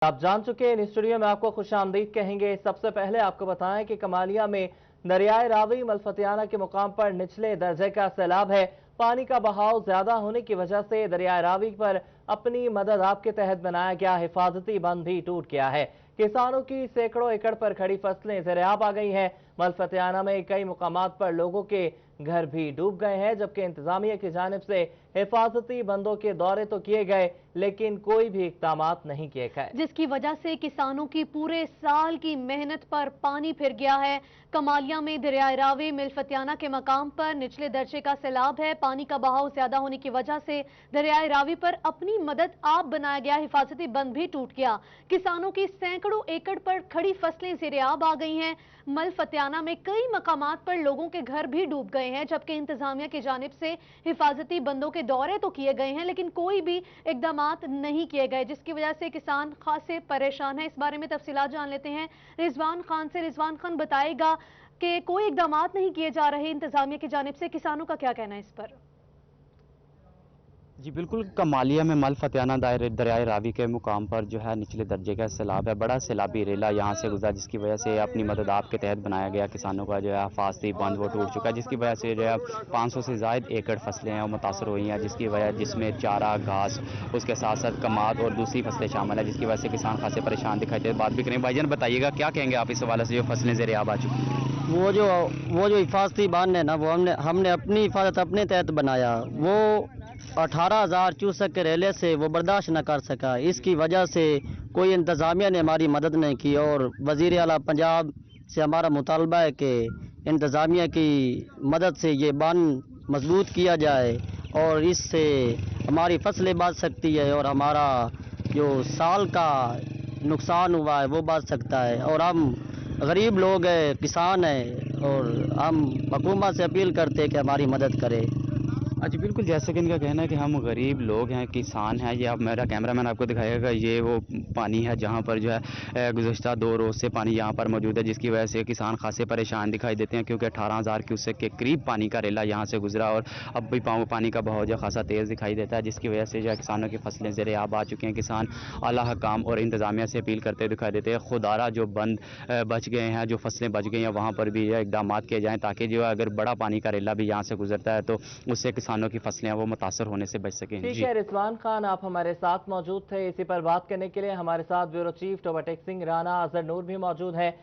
आप जान चुके हैं, इन स्टूडियो में आपको खुशामदीद कहेंगे। सबसे पहले आपको बताएं कि कमालिया में दरियाए रावी मलफतियाना के मुकाम पर निचले दर्जे का सैलाब है। पानी का बहाव ज्यादा होने की वजह से दरियाए रावी पर अपनी मदद आपके तहत बनाया गया हिफाजती बंद भी टूट गया है। किसानों की सैकड़ों एकड़ पर खड़ी फसलें ज़ेर-ए-आब आ गई हैं। मलफतियाना में कई मुकामात पर लोगों के घर भी डूब गए हैं, जबकि इंतजामिया की जानिब से हिफाजती बंदों के दौरे तो किए गए, लेकिन कोई भी इक़दामात नहीं किए गए, जिसकी वजह से किसानों की पूरे साल की मेहनत पर पानी फिर गया है। कमालिया में दरियाए रावी मलफतियाना के मकाम पर निचले दर्जे का सैलाब है। पानी का बहाव ज्यादा होने की वजह से दरियाए रावी पर अपनी मदद आप बनाया गया हिफाजती बंद भी टूट गया। किसानों की सैकड़ों एकड़ पर खड़ी फसलें ज़ेर-ए-आब आ गई हैं। मलफतियाना में कई मकामात पर लोगों के घर भी डूब गए हैं, जबकि इंतजामिया की जानिब से हिफाजती बंदों के दौरे तो किए गए हैं, लेकिन कोई भी इकदामात नहीं किए गए, जिसकी वजह से किसान खासे परेशान हैं। इस बारे में तफसीलात जान लेते हैं रिजवान खान से। रिजवान खान, बताएगा कि कोई इकदामात नहीं किए जा रहे इंतजामिया की जानिब से, किसानों का क्या कहना है इस पर? जी बिल्कुल, कमालिया में मलफतियाना दरियाए रावी के मुकाम पर जो है निचले दर्जे का सैलाब है। बड़ा सैलाबी रेला यहाँ से गुजरा, जिसकी वजह से अपनी मदद आपके तहत बनाया गया किसानों का जो है हिफाजती बंद वो टूट चुका है, जिसकी वजह से जो है 500 से ज़ायद एकड़ फसलें हैं वो मुतासर हुई हैं, जिसमें चारा, घास, उसके साथ साथ कमाद और दूसरी फसलें शामिल है, जिसकी वजह से किसान खासे परेशान दिखाई दे। बात भी करें, भाईजान बताइएगा क्या कहेंगे आप इस हवाले से जो फसलें ज़ेर-ए-आब आ चुकी हैं? वो जो हिफाजती बांध है ना, वो हमने अपनी हिफाजत अपने तहत बनाया। वो 18,000 क्यूसेक के रेले से वो बर्दाश्त न कर सका। इसकी वजह से कोई इंतज़ामिया ने हमारी मदद नहीं की और वज़ीर आला पंजाब से हमारा मुतालबा है कि इंतज़ामिया की मदद से ये बांध मजबूत किया जाए और इससे हमारी फसलें बच सकती है और हमारा जो साल का नुकसान हुआ है वो बच सकता है। और हम गरीब लोग हैं, किसान हैं, और हम हुकूमत से अपील करते हैं कि हमारी मदद करे। अच्छा बिल्कुल, जैसे कि इनका कहना है कि हम गरीब लोग हैं, किसान हैं। ये अब मेरा कैमरामैन आपको दिखाएगा, ये वो पानी है जहाँ पर जो है गुज़श्ता 2 रोज़ से पानी यहाँ पर मौजूद है, जिसकी वजह से किसान खासे परेशान दिखाई देते हैं, क्योंकि 18,000 क्यूसेक के करीब पानी का रेला यहाँ से गुजरा और अब भी पानी का बहाव जो खासा तेज़ दिखाई देता है, जिसकी वजह से जो है किसानों की फसलें ज़ेर-ए-आब आ चुकी हैं। किसान आला हुकाम और इंतज़ामिया से अपील करते दिखाई देते हैं, खुदारा जो बंद बच गए हैं, जो फसलें बच गई हैं, वहाँ पर भी इक़दामात किए जाएँ, ताकि जो है अगर बड़ा पानी का रेला भी यहाँ से गुजरता है तो उससे किसानों की फसलें वो मुतासर होने से बच सकें। ठीक है रिजवान खान, आप हमारे साथ मौजूद थे। इसी पर बात करने के लिए हमारे साथ ब्यूरो चीफ टोबाटेक सिंह राना आजर नूर भी मौजूद है।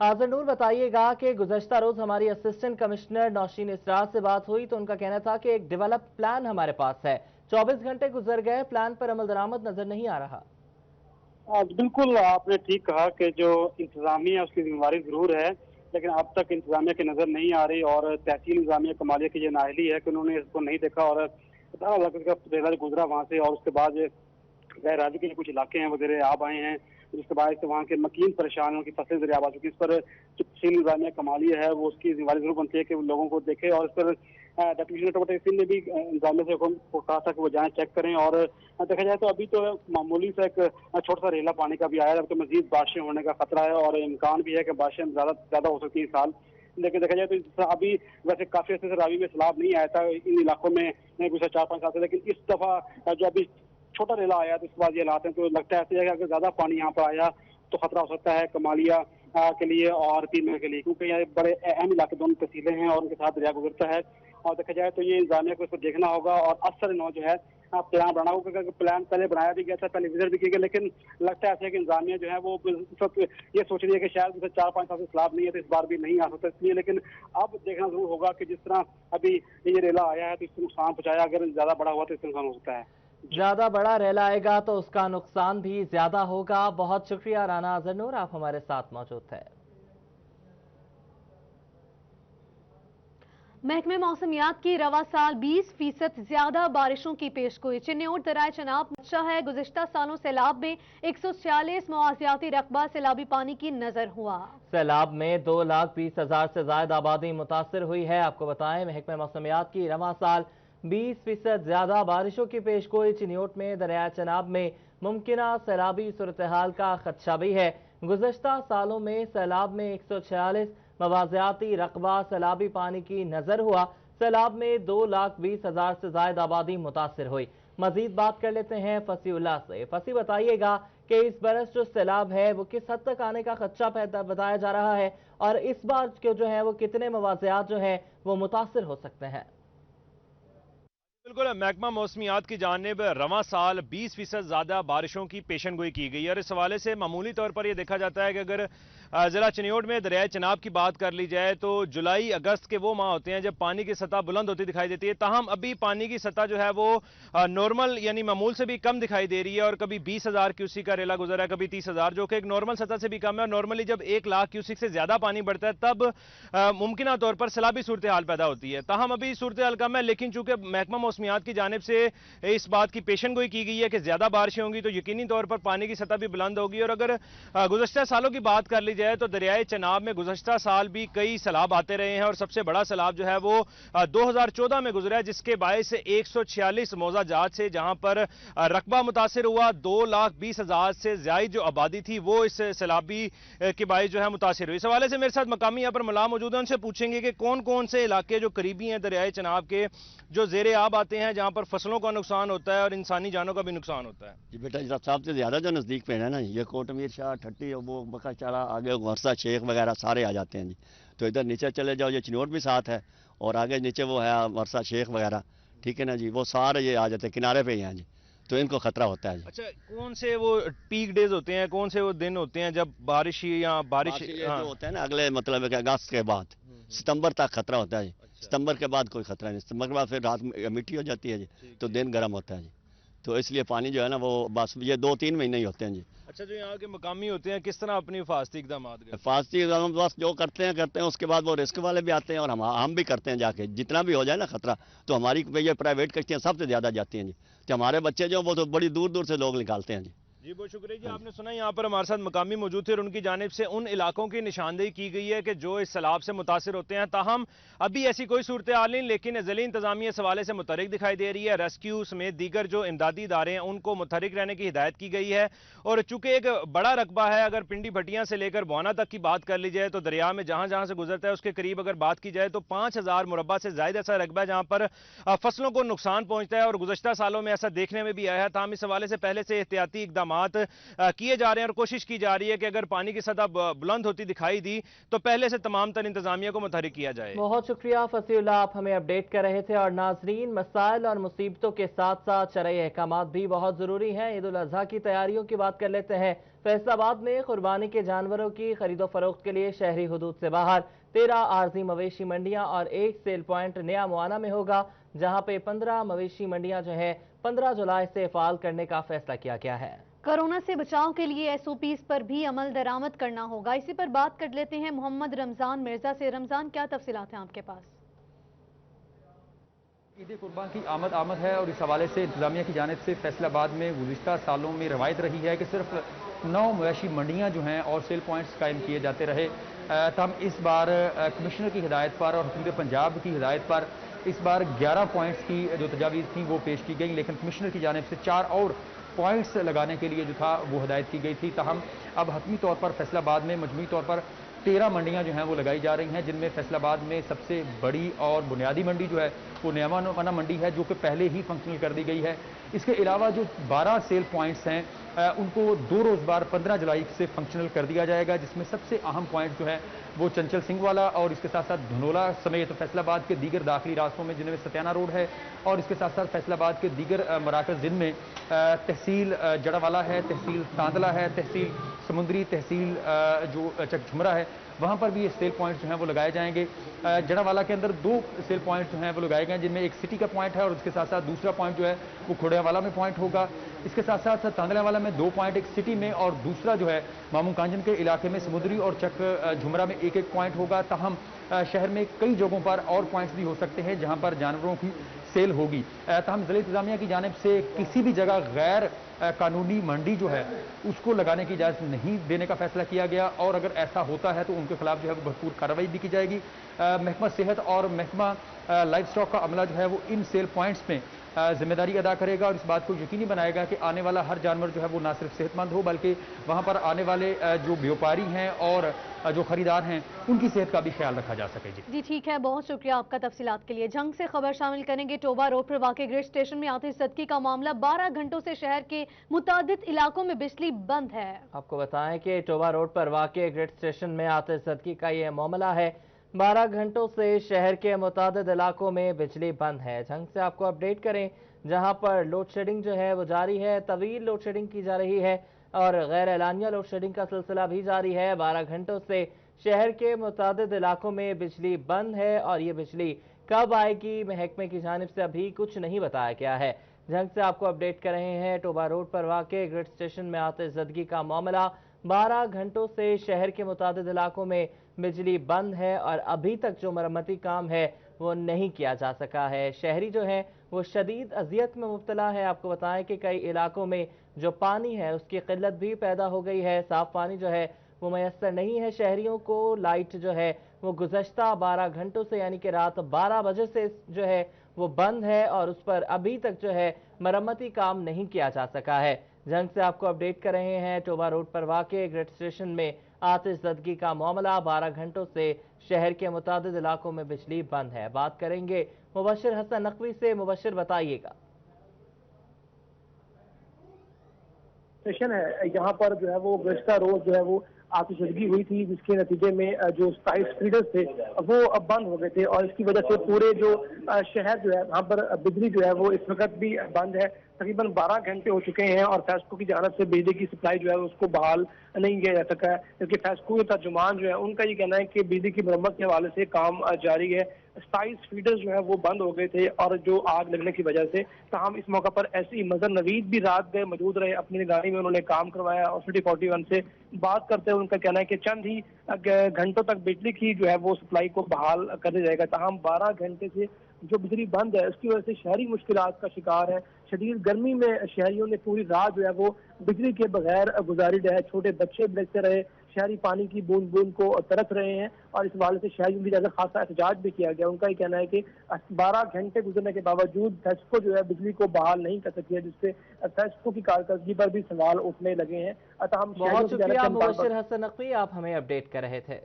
आजर नूर, बताइएगा कि गुज़श्ता रोज हमारी असिस्टेंट कमिश्नर नौशीन इसरार से बात हुई तो उनका कहना था कि एक डेवलप प्लान हमारे पास है। 24 घंटे गुजर गए, प्लान पर अमल दरामद नजर नहीं आ रहा। बिल्कुल आपने ठीक कहा कि जो इंतजामिया उसकी जिम्मेदारी जरूर है, लेकिन अब तक इंतजामिया की नज़र नहीं आ रही और तहसील इंतजामिया कमालिया की ये नाअहली है कि उन्होंने इसको नहीं देखा और 18 लाख का रेला गुजरा वहाँ से और उसके बाद गैर राज्य के कुछ इलाके हैं वो ज़ेर-ए-आब आए हैं, जिसके बाद से वहाँ के मकीन परेशान हैं, उनकी फसलें ज़ेर-ए-आब आ चुकी है। इस पर जो तहसील इंतजामिया कमालिया है वो उसकी जिम्मेदारी जरूर बनती है कि लोगों को देखे और इस पर डिप्टी कमिश्नर टोबाटेक सिंह ने भी इंतजामिया से को कहा था कि वो जाएं चेक करें। और देखा जाए तो अभी तो मामूली सा एक छोटा सा रेला पानी का भी आया है, अब तो मजीद बारिशें होने का खतरा है और इम्कान भी है कि बारिशें ज़्यादा हो सकती है इस साल। लेकिन देखा जाए तो अभी वैसे काफी अर्से से रावी में सैलाब नहीं आया था इन इलाकों में पिछले 4-5 साल से, लेकिन इस दफा जो अभी छोटा रेला आया तो इसके बाद ये हालात हैं, तो लगता है ऐसे है कि अगर ज्यादा पानी यहाँ पर आया तो खतरा हो सकता है कमालिया के लिए और पीरमल के लिए, क्योंकि यहाँ बड़े अहम इलाके दोनों तहसीलें हैं और उनके साथ दरिया गुजरता है। और देखा जाए तो ये इंतजामिया को इसको देखना होगा और असर नौ जो है प्लान बनाना होगा, क्योंकि प्लान पहले बनाया भी गया था, पहले विजिट भी की गई, लेकिन लगता है ऐसे कि इंतजामिया जो है वो ये सोच रही है कि शायद उसे 4-5 साल से सैलाब नहीं है तो इस बार भी नहीं आ सकता, इसलिए। लेकिन अब देखना जरूर होगा कि जिस तरह अभी ये रेला आया है तो इससे नुकसान पहुंचाया, अगर ज्यादा बड़ा हुआ तो इससे नुकसान हो सकता है। ज्यादा बड़ा रेला आएगा तो उसका नुकसान भी ज्यादा होगा। बहुत शुक्रिया राना आजर नूर, आप हमारे साथ मौजूद थे। महकमे मौसमियात की रवा साल 20% ज्यादा बारिशों की पेशगोई। चिन्नौट दरियाए चनाब अच्छा है। गुज़िश्ता सालों सैलाब में 146 मुआवजाती रकबा सैलाबी पानी की नजर हुआ। सैलाब में 2,20,000 से ज्यादा आबादी मुतासर हुई है। आपको बताएं, महकमे मौसमियात की रवा साल 20% ज्यादा बारिशों की पेशगोई। चिन्नौट में दरियाए चनाब में मुमकिना सैलाबी सूरत हाल का खदशा भी है। गुज़श्ता सालों में सैलाब में 146 मवाजियाती रकबा सैलाबी पानी की नजर हुआ। सैलाब में 2,20,000 से ज्यादा आबादी मुतासर हुई। मजीद बात कर लेते हैं फसीउल्लाह से। फसी, बताइएगा कि इस बरस जो सैलाब है वो किस हद तक आने का खदशा पैदा बताया जा रहा है और इस बार के जो है वो कितने मवाज़ियात जो हैं वो मुतासिर हो सकते हैं। बिल्कुल, महकमा मौसमियात की जानिब रवां साल 20% ज़्यादा बारिशों की पेशन गोई की गई है और इस हवाले से मामूली तौर पर यह देखा जाता है कि अगर ज़िला चिन्योट में दरियाए चनाब की बात कर ली जाए तो जुलाई अगस्त के वो माह होते हैं जब पानी की सतह बुलंद होती दिखाई देती है। ताहम अभी पानी की सतह जो है वो नॉर्मल यानी मामूल से भी कम दिखाई दे रही है और कभी 20,000 क्यूसिक का रेला गुजरा है, कभी 30,000, जो कि एक नॉर्मल सतह से भी कम है। और नॉर्मली जब 1 लाख क्यूसिक से ज़्यादा पानी बढ़ता है तब मुमकिन तौर पर सैलाबी सूरत हाल पैदा होती है। ताहम अभी सूरत हाल कम है, लेकिन चूंकि महकमा मौसमियात की जानिब से इस बात की पेशन गोई की गई है कि ज़्यादा बारिशें होंगी तो यकीनी तौर पर पानी की सतह भी बुलंद होगी। और अगर गुज़श्ता सालों की बात कर ली जाए तो दरियाए चनाब में गुज़श्ता साल भी कई सैलाब आते रहे हैं और सबसे बड़ा सैलाब जो है वो 2014 में गुजरा है, जिसके बायस 146 मौजा जात से जहां पर रकबा मुतासिर हुआ। 2,20,000 से ज्यादा जो आबादी थी वो इस सैलाबी के बायस जो है मुतासिर हुई। इस हवाले से मेरे साथ मकामी यहाँ पर मुलाम मौजूद है, उनसे पूछेंगे कि कौन कौन से इलाके जो करीबी हैं दरियाए चनाब के जो ज़ेरे आब आते हैं जहां पर फसलों का नुकसान होता है और इंसानी जानों का भी नुकसान होता है। जी बेटा, जनाब साहब से ज़्यादा जो नज़दीक पे है ना, ये कोटमीर शाह, ठट्टी, वो बकाचाड़ा, आगे वर्षा शेख वगैरह सारे आ जाते हैं जी। तो इधर नीचे चले जाओ, ये चिन्योट भी साथ है और आगे नीचे वो है वर्षा शेख वगैरह, ठीक है ना जी, वो सारे ये आ जाते हैं किनारे पे ही हैं जी, तो इनको खतरा होता है जी। अच्छा, कौन से वो पीक डेज होते हैं, कौन से वो दिन होते हैं जब बारिश या बारिश ये जो होता है ना अगले मतलब अगस्त के बाद सितंबर तक खतरा होता है जी। सितंबर के बाद कोई खतरा नहीं, सितंबर के बाद फिर रात मिट्टी हो जाती है जी, तो दिन गर्म होता है जी। तो इसलिए पानी जो है ना वो बस ये 2-3 महीने ही होते हैं जी। अच्छा, जो यहाँ के मकामी होते हैं किस तरह अपनी हिफाजती इक़दाम हिफाजती इक़दाम बस जो करते हैं, उसके बाद वो रिस्क वाले भी आते हैं और हम भी करते हैं जाके, जितना भी हो जाए ना खतरा। तो हमारी ये प्राइवेट कश्तियाँ सबसे ज़्यादा जाती हैं जी, तो हमारे बच्चे जो वो तो बड़ी दूर दूर से लोग निकालते हैं जी। जी बहुत शुक्रिया जी। आपने सुना यहाँ पर हमारे साथ मकामी मौजूद थे और उनकी जानिब से उन इलाकों की निशानदेही की गई है कि जो इस सैलाब से मुतासिर होते हैं। ताहम अभी ऐसी कोई सूरत हाल नहीं, लेकिन ज़िली इंतजामिया इस हवाले से मुतहरिक दिखाई दे रही है। रेस्क्यू समेत दीगर जो इमदादी इदारे हैं उनको मुतहरिक रहने की हिदायत की गई है। और चूंकि एक बड़ा रकबा है, अगर पिंडी भटियां से लेकर बुआना तक की बात कर ली जाए तो दरिया में जहां जहां से गुजरता है उसके करीब अगर बात की जाए तो 5,000 मुरब्बा से ज्यादा ऐसा रकबा है जहां पर फसलों को नुकसान पहुंचता है और गुज़श्ता सालों में ऐसा देखने में भी आया है। ताहम इस हवाले से पहले से एहतियाती इक़दामात किए जा रहे हैं और कोशिश की जा रही है कि अगर पानी की सतह बुलंद होती दिखाई दी तो पहले से तमाम तर इंतजामिया को मुतहरिक किया जाए। बहुत शुक्रिया फसीउल्लाह, आप हमें अपडेट कर रहे थे। और नाजरीन, मसाइल और मुसीबतों के साथ साथ शरई अहकामात भी बहुत जरूरी हैं। ईद उल अज़हा की तैयारियों की बात कर लेते हैं। फैसलाबाद में कुर्बानी के जानवरों की खरीदो फरोख्त के लिए शहरी हुदूद से बाहर 13 आर्जी मवेशी मंडियां और 1 सेल पॉइंट नया मुआना में होगा, जहां पे 15 मवेशी मंडियां जो है 15 जुलाई से फाल करने का फैसला किया गया है। कोरोना से बचाव के लिए SOPs पर भी अमल दरामद करना होगा। इसी पर बात कर लेते हैं मोहम्मद रमजान मिर्जा से। रमजान, क्या तफसीलात हैं आपके पास? ईद कुर्बान की आमद है और इस हवाले से इंतजामिया की जानिब से फैसलाबाद में गुज़िश्ता सालों में रवायत रही है कि सिर्फ 9 मवेशी मंडियाँ जो हैं और सेल पॉइंट्स कायम किए जाते रहे। तब इस बार कमिश्नर की हिदायत पर और हुकूमत पंजाब की हिदायत पर इस बार 11 पॉइंट्स की जो तजावीज़ थी वो पेश की गई, लेकिन कमिश्नर की जानिब से 4 और पॉइंट्स लगाने के लिए जो था वो हिदायत की गई थी। ताहम अब हतमी तौर पर फैसलाबाद में मजमूई तौर पर 13 मंडियां जो हैं वो लगाई जा रही हैं, जिनमें फैसलाबाद में सबसे बड़ी और बुनियादी मंडी जो है वो नयामाना मंडी है, जो कि पहले ही फंक्शनल कर दी गई है। इसके अलावा जो 12 सेल पॉइंट्स हैं उनको 2 रोज़ बार 15 जुलाई से फंक्शनल कर दिया जाएगा, जिसमें सबसे अहम पॉइंट जो है वो चंचल सिंह वाला और इसके साथ साथ धनोला समेत फैसलाबाद के दीगर दाखिली रास्तों में जिनमें सत्याना रोड है और इसके साथ साथ फैसलाबाद के दीगर मराकज़ जिनमें तहसील जड़ावाला है, तहसील तांदला है, तहसील समुंदरी, तहसील जो चकझुमरा है, वहाँ पर भी ये सेल पॉइंट्स जो हैं वो लगाए जाएंगे। जड़ावाला के अंदर 2 सेल पॉइंट्स जो हैं वो लगाए गए, जिनमें एक सिटी का पॉइंट है और उसके साथ साथ दूसरा पॉइंट जो है वो खोड़ियावाला में पॉइंट होगा। इसके साथ साथ तांदलावाला में 2 पॉइंट, एक सिटी में और दूसरा जो है मामू कांजन के इलाके में समुद्री और चक झुमरा में 1-1 पॉइंट होगा। ताहम शहर में कई जगहों पर और पॉइंट्स भी हो सकते हैं जहां पर जानवरों की सेल होगी। ताहम ज़िला इंतजामिया की जानिब से किसी भी जगह गैर कानूनी मंडी जो है उसको लगाने की इजाज़त नहीं देने का फैसला किया गया और अगर ऐसा होता है तो उनके खिलाफ जो है वो भरपूर कार्रवाई भी की जाएगी। महकमा सेहत और महकमा लाइफ स्टॉक का अमला जो है वो इन सेल पॉइंट्स में जिम्मेदारी अदा करेगा और इस बात को यकीनी बनाएगा कि आने वाला हर जानवर जो है वो ना सिर्फ सेहतमंद हो बल्कि वहाँ पर आने वाले जो व्यापारी हैं और जो खरीदार हैं उनकी सेहत का भी ख्याल रखा जा सके। जी ठीक है, बहुत शुक्रिया आपका तफसीलात के लिए। जंग से खबर शामिल करेंगे। टोबा रोड पर वाक़ ग्रिड स्टेशन में आतिशज़दगी का मामला, 12 घंटों से शहर के मुतादिद इलाकों में बिजली बंद है। आपको बताएं कि टोबा रोड पर वाक़ ग्रिड स्टेशन में आतिशज़दगी का ये मामला है। 12 घंटों से शहर के मुतादिद इलाकों में बिजली बंद है। जंग से आपको अपडेट करें, जहां पर लोड शेडिंग जो है वो जारी है, तवील लोड शेडिंग की जा रही है और गैर एलानिया लोड शेडिंग का सिलसिला भी जारी है। 12 घंटों से शहर के मुतादिद इलाकों में बिजली बंद है और ये बिजली कब आएगी, महकमे की जानिब से अभी कुछ नहीं बताया गया है। जंग से आपको अपडेट कर रहे हैं, टोबा रोड पर वाक़े ग्रिड स्टेशन में आतिशज़दगी का मामला, 12 घंटों से शहर के मुतादिद इलाकों में बिजली बंद है और अभी तक जो मरम्मती काम है वो नहीं किया जा सका है। शहरी जो है वो शदीद अजियत में मुब्तला है। आपको बताएं कि कई इलाकों में जो पानी है उसकी किल्लत भी पैदा हो गई है। साफ पानी जो है वो मैसर नहीं है शहरियों को। लाइट जो है वो गुज़श्ता 12 घंटों से यानी कि रात 12 बजे से जो है वो बंद है और उस पर अभी तक जो है मरम्मती काम नहीं किया जा सका है। जंग से आपको अपडेट कर रहे हैं, टोबा रोड पर वाक़े ग्रिड स्टेशन में आतिशज़दगी का मामला, 12 घंटों से शहर के मुतादिद इलाकों में बिजली बंद है। बात करेंगे मुबशिर हसन नकवी से। मुबशिर, बताइएगा। स्टेशन है यहाँ पर जो है वो गुज़श्ता रोज जो है वो आतिशबाजी हुई थी, जिसके नतीजे में जो 27 फीडर्स थे वो अब बंद हो गए थे और इसकी वजह से पूरे जो शहर जो है वहाँ पर बिजली जो है वो इस वक्त भी बंद है। तकरीबन 12 घंटे हो चुके हैं और फेस्को की जानब से बिजली की सप्लाई जो है उसको बहाल नहीं किया जा सका है, क्योंकि फेस्को के तर्जुमान जो है उनका ये कहना है कि बिजली की मरम्मत के हवाले से काम जारी है। 27 फीडर्स जो है वो बंद हो गए थे और जो आग लगने की वजह से, ताहम इस मौका पर ऐसी मजर नवीद भी रात गए मौजूद रहे, अपनी निगरानी में उन्होंने काम करवाया और सिटी 41 से बात करते हुए उनका कहना है कि चंद ही घंटों तक बिजली की जो है वो सप्लाई को बहाल कर दिया जाएगा। ताहम 12 घंटे से जो बिजली बंद है उसकी वजह से शहरी मुश्किलात का शिकार है। शदीद गर्मी में शहरियों ने पूरी रात जो है वो बिजली के बगैर गुजारी है। छोटे बच्चे बिलखते रहे, शहरी पानी की बूंद बूंद को तरस रहे हैं और इस हवाले से शहरियों की ज्यादा खासा एहतजाज भी किया गया। उनका ये कहना है कि 12 घंटे गुजरने के बावजूद फेस्को जो है बिजली को बहाल नहीं कर सकी है, जिससे फेस्को की कारकर्दगी पर भी सवाल उठने लगे हैं। बहुत शुक्रिया मुबशिर हसन नकवी, आप हमें अपडेट कर रहे थे।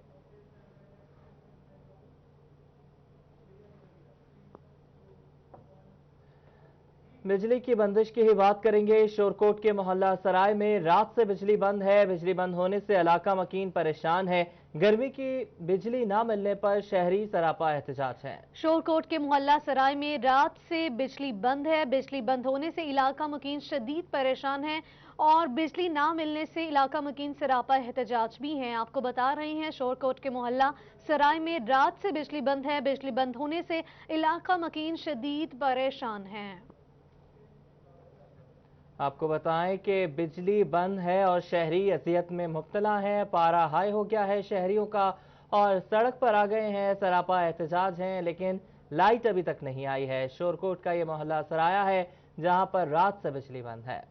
बिजली की बंदिश की ही बात करेंगे। शोरकोट के मोहल्ला सराय में रात से बिजली बंद है। बिजली बंद होने से इलाका मकीन परेशान है। गर्मी की बिजली ना मिलने पर शहरी सरापा एहतजाज है। शोरकोट के मोहल्ला सराय में रात से बिजली बंद है। बिजली बंद होने से इलाका मकीन शदीद परेशान है और बिजली ना मिलने से इलाका मकीन सरापा एहतजाज भी हैं। आपको बता रहे हैं, शोरकोट के मोहल्ला सराय में रात से बिजली बंद है। बिजली बंद होने से इलाका मकीन शदीद परेशान है। आपको बताएं कि बिजली बंद है और शहरी अजियत में मुब्तला है। पारा हाई हो गया है शहरियों का और सड़क पर आ गए हैं, सरापा एहतजाज हैं, लेकिन लाइट अभी तक नहीं आई है। शोरकोट का ये मोहल्ला सराया है जहां पर रात से बिजली बंद है।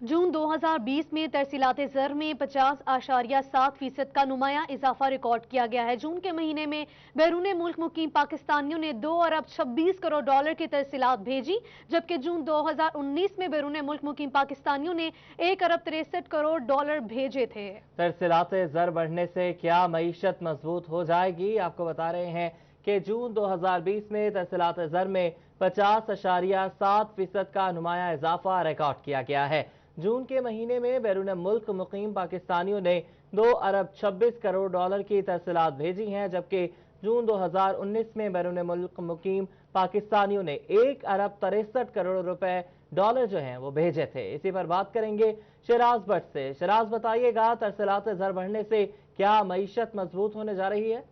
जून 2020 में तरसीलात ज़र में 50.7% का नुमाया इजाफा रिकॉर्ड किया गया है। जून के महीने में बैरून मुल्क मुकीम पाकिस्तानियों ने 2 अरब 26 करोड़ डॉलर की तरसीलात भेजी, जबकि जून 2019 में बैरून मुल्क मुकीम पाकिस्तानियों ने 1 अरब 63 करोड़ डॉलर भेजे थे। तरसीलात ज़र बढ़ने से क्या मईशत मजबूत हो जाएगी? आपको बता रहे हैं कि जून 2020 में तरसीलात ज़र में 50.7% का नुमाया इजाफा रिकॉर्ड किया गया है। जून के महीने में बैरून मुल्क मुकीम पाकिस्तानियों ने 2 अरब 26 करोड़ डॉलर की तरसीलात भेजी हैं, जबकि जून 2019 में बैरून मुल्क मुकीम पाकिस्तानियों ने 1 अरब 63 करोड़ रुपए डॉलर जो हैं वो भेजे थे। इसी पर बात करेंगे शराज भट्ट से। शराज, बताइएगा, तरसीलात ज़र बढ़ने से क्या मईशत मजबूत होने जा रही है?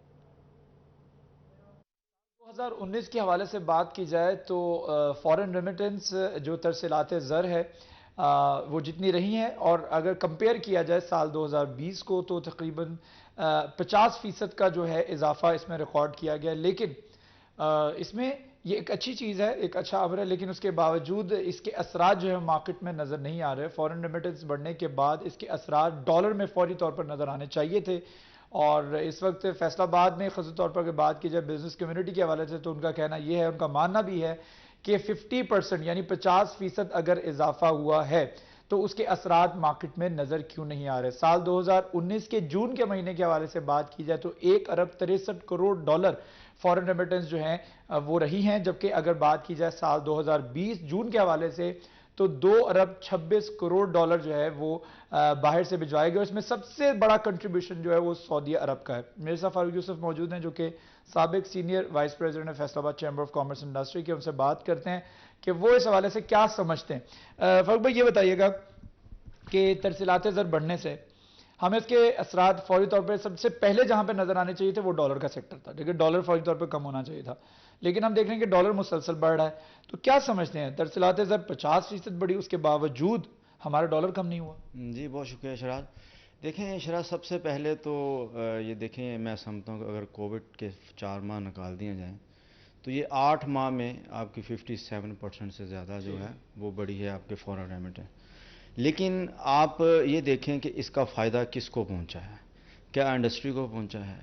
2019 के हवाले से बात की जाए तो फॉरेन रेमिटेंस जो तरसीलात ज़र है वो जितनी रही हैं और अगर कंपेयर किया जाए साल 2020 को तो तकरीबन 50% का जो है इजाफा इसमें रिकॉर्ड किया गया। लेकिन इसमें ये एक अच्छी चीज़ है, एक अच्छा अमर है, लेकिन उसके बावजूद इसके असरात जो है मार्केट में नज़र नहीं आ रहे। फॉरेन रेमिटेंस बढ़ने के बाद इसके असरात डॉलर में फौरी तौर पर नज़र आने चाहिए थे और इस वक्त फैसलाबाद में खास तौर पर अगर बात की जाए बिजनेस कम्युनिटी के हवाले से तो उनका कहना यह है, उनका मानना भी है کہ 50% یعنی 50% اگر اضافہ ہوا ہے تو اس کے اثرات مارکیٹ میں نظر کیوں نہیں آ رہے؟ سال 2019 کے جون کے مہینے کے حوالے سے بات کی جائے تو 1 ارب 63 کروڑ ڈالر فورن ریمیٹنس جو ہیں وہ رہی ہیں، جبکہ اگر بات کی جائے سال 2020 جون کے حوالے سے تو 2 ارب 26 کروڑ ڈالر جو ہے وہ باہر سے بھجوائے گئے۔ اس میں سب سے بڑا کنٹریبیوشن جو ہے وہ سعودی عرب کا ہے۔ میرے ساتھ فاروق یوسف موجود ہیں جو کہ سابق سینئر وائس پریزیڈنٹ ہے فیصل آباد چیمبر آف کامرس انڈسٹری کے، ان سے بات کرتے ہیں کہ وہ اس حوالے سے کیا سمجھتے ہیں۔ فاروق بھائی یہ بتائیے گا کہ ترسیلات زر بڑھنے سے ہمیں اس کے اثرات فوری طور پہ سب سے پہلے جہاں پہ نظر آنے چاہیے تھے وہ ڈالر کا سیکٹر تھا، لیکن ڈالر فوری طور پہ کم ہونا چاہیے تھا، لیکن ہم دیکھ رہے ہیں کہ ڈالر مسلسل بڑھ رہا ہے۔ تو کیا سمجھتے ہیں ترسیلات زر 50% بڑھی، اس کے باوجود ہمارا ڈالر کم نہیں ہوا؟ جی بہت شکریہ شراز۔ دیکھیں شراز، سب سے پہلے تو یہ دیکھیں، میں سمجھتا ہوں کہ اگر کووڈ کے 4 ماہ نکال دیے جائیں تو یہ 8 ماہ میں آپ کی 57% سے زیادہ جو ہے وہ بڑی ہے آپ کے فورن ریمیٹنس۔ لیکن آپ یہ دیکھیں کہ اس کا فائدہ کس کو پہنچا ہے؟ کیا انڈسٹری کو پہنچا ہے؟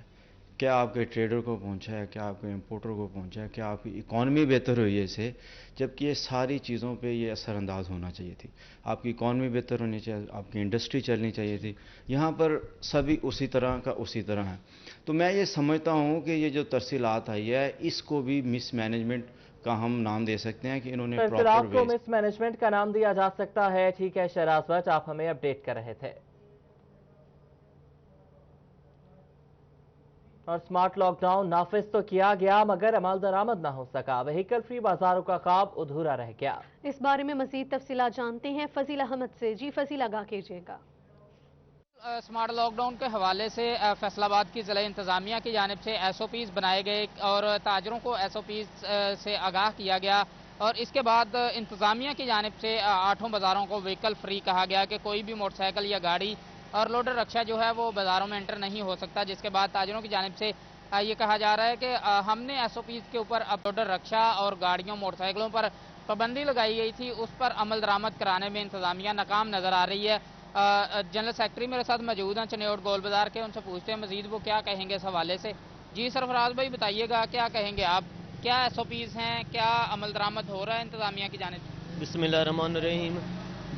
کیا آپ کے ٹریڈر کو پہنچا ہے؟ کیا آپ کے امپورٹر کو پہنچا ہے؟ کیا آپ کی اکانومی بہتر ہوئی ہے اسے؟ جبکہ یہ ساری چیزوں پہ یہ اثر انداز ہونا چاہیے تھی۔ آپ کی اکانومی بہتر ہونی چاہیے، آپ کی انڈسٹری چلنی چاہیے تھی۔ یہاں پر سبھی اسی طرح کا اسی طرح ہے۔ تو میں یہ سمجھتا ہوں کہ یہ جو ترسیلات آئی ہے اس کو بھی مس مینجمنٹ کا ہم نام دے سکتے ہیں کہ انہوں نے ترسیلات کو مس مینجمنٹ کا نام دیا جا سکتا ہے۔ ٹھیک ہے شہراز بٹ، آپ ہمیں اپڈیٹ کر رہے تھے۔ اور سمارٹ لاک ڈاؤن نافذ تو کیا گیا مگر عمل درآمد نہ ہو سکا، وہیکل فری بازاروں کا خواب ادھورا رہ گیا۔ اس بارے میں مزید تفصیلات جانتے ہیں فضیل احمد سے۔ جی فضیل، آگاہ کیجیے گا۔ سمارٹ لاک ڈاؤن کے حوالے سے فیصل آباد کی ضلع انتظامیہ کی جانب سے ایس او پیز بنائے گئے اور تاجروں کو ایس او پیز سے آگاہ کیا گیا، اور اس کے بعد انتظامیہ کی جانب سے 8 بازاروں کو وہیکل فری کہا گیا کہ کوئی بھی موٹر سائیکل یا گاڑی اور لوڈر رکشا جو ہے وہ بازاروں میں انٹر نہیں ہو سکتا، جس کے بعد تاجروں کی جانب سے یہ کہا جا رہا ہے کہ ہم نے ایس او پیز کے اوپر اب لوڈر رکشا اور گاڑیوں موٹر سائیکلوں پر پابندی لگائی گئی تھی، اس پر عمل درآمد کرانے میں انتظامیہ ناکام نظر آ رہی ہے۔ جنرل سیکرٹری میرے ساتھ موجود ہیں چنیوٹ گول بازار کے، ان سے پوچھتے ہیں مزید وہ کیا کہیں گے اس حوالے سے۔ جی سرفراز بھائی بتائیے گا، کیا کہیں گے آپ؟ کیا ایس او پیز ہیں، کیا عمل درآمد ہو رہا ہے انتظامیہ کی جانب سے؟ بسم اللہ الرحمن الرحیم۔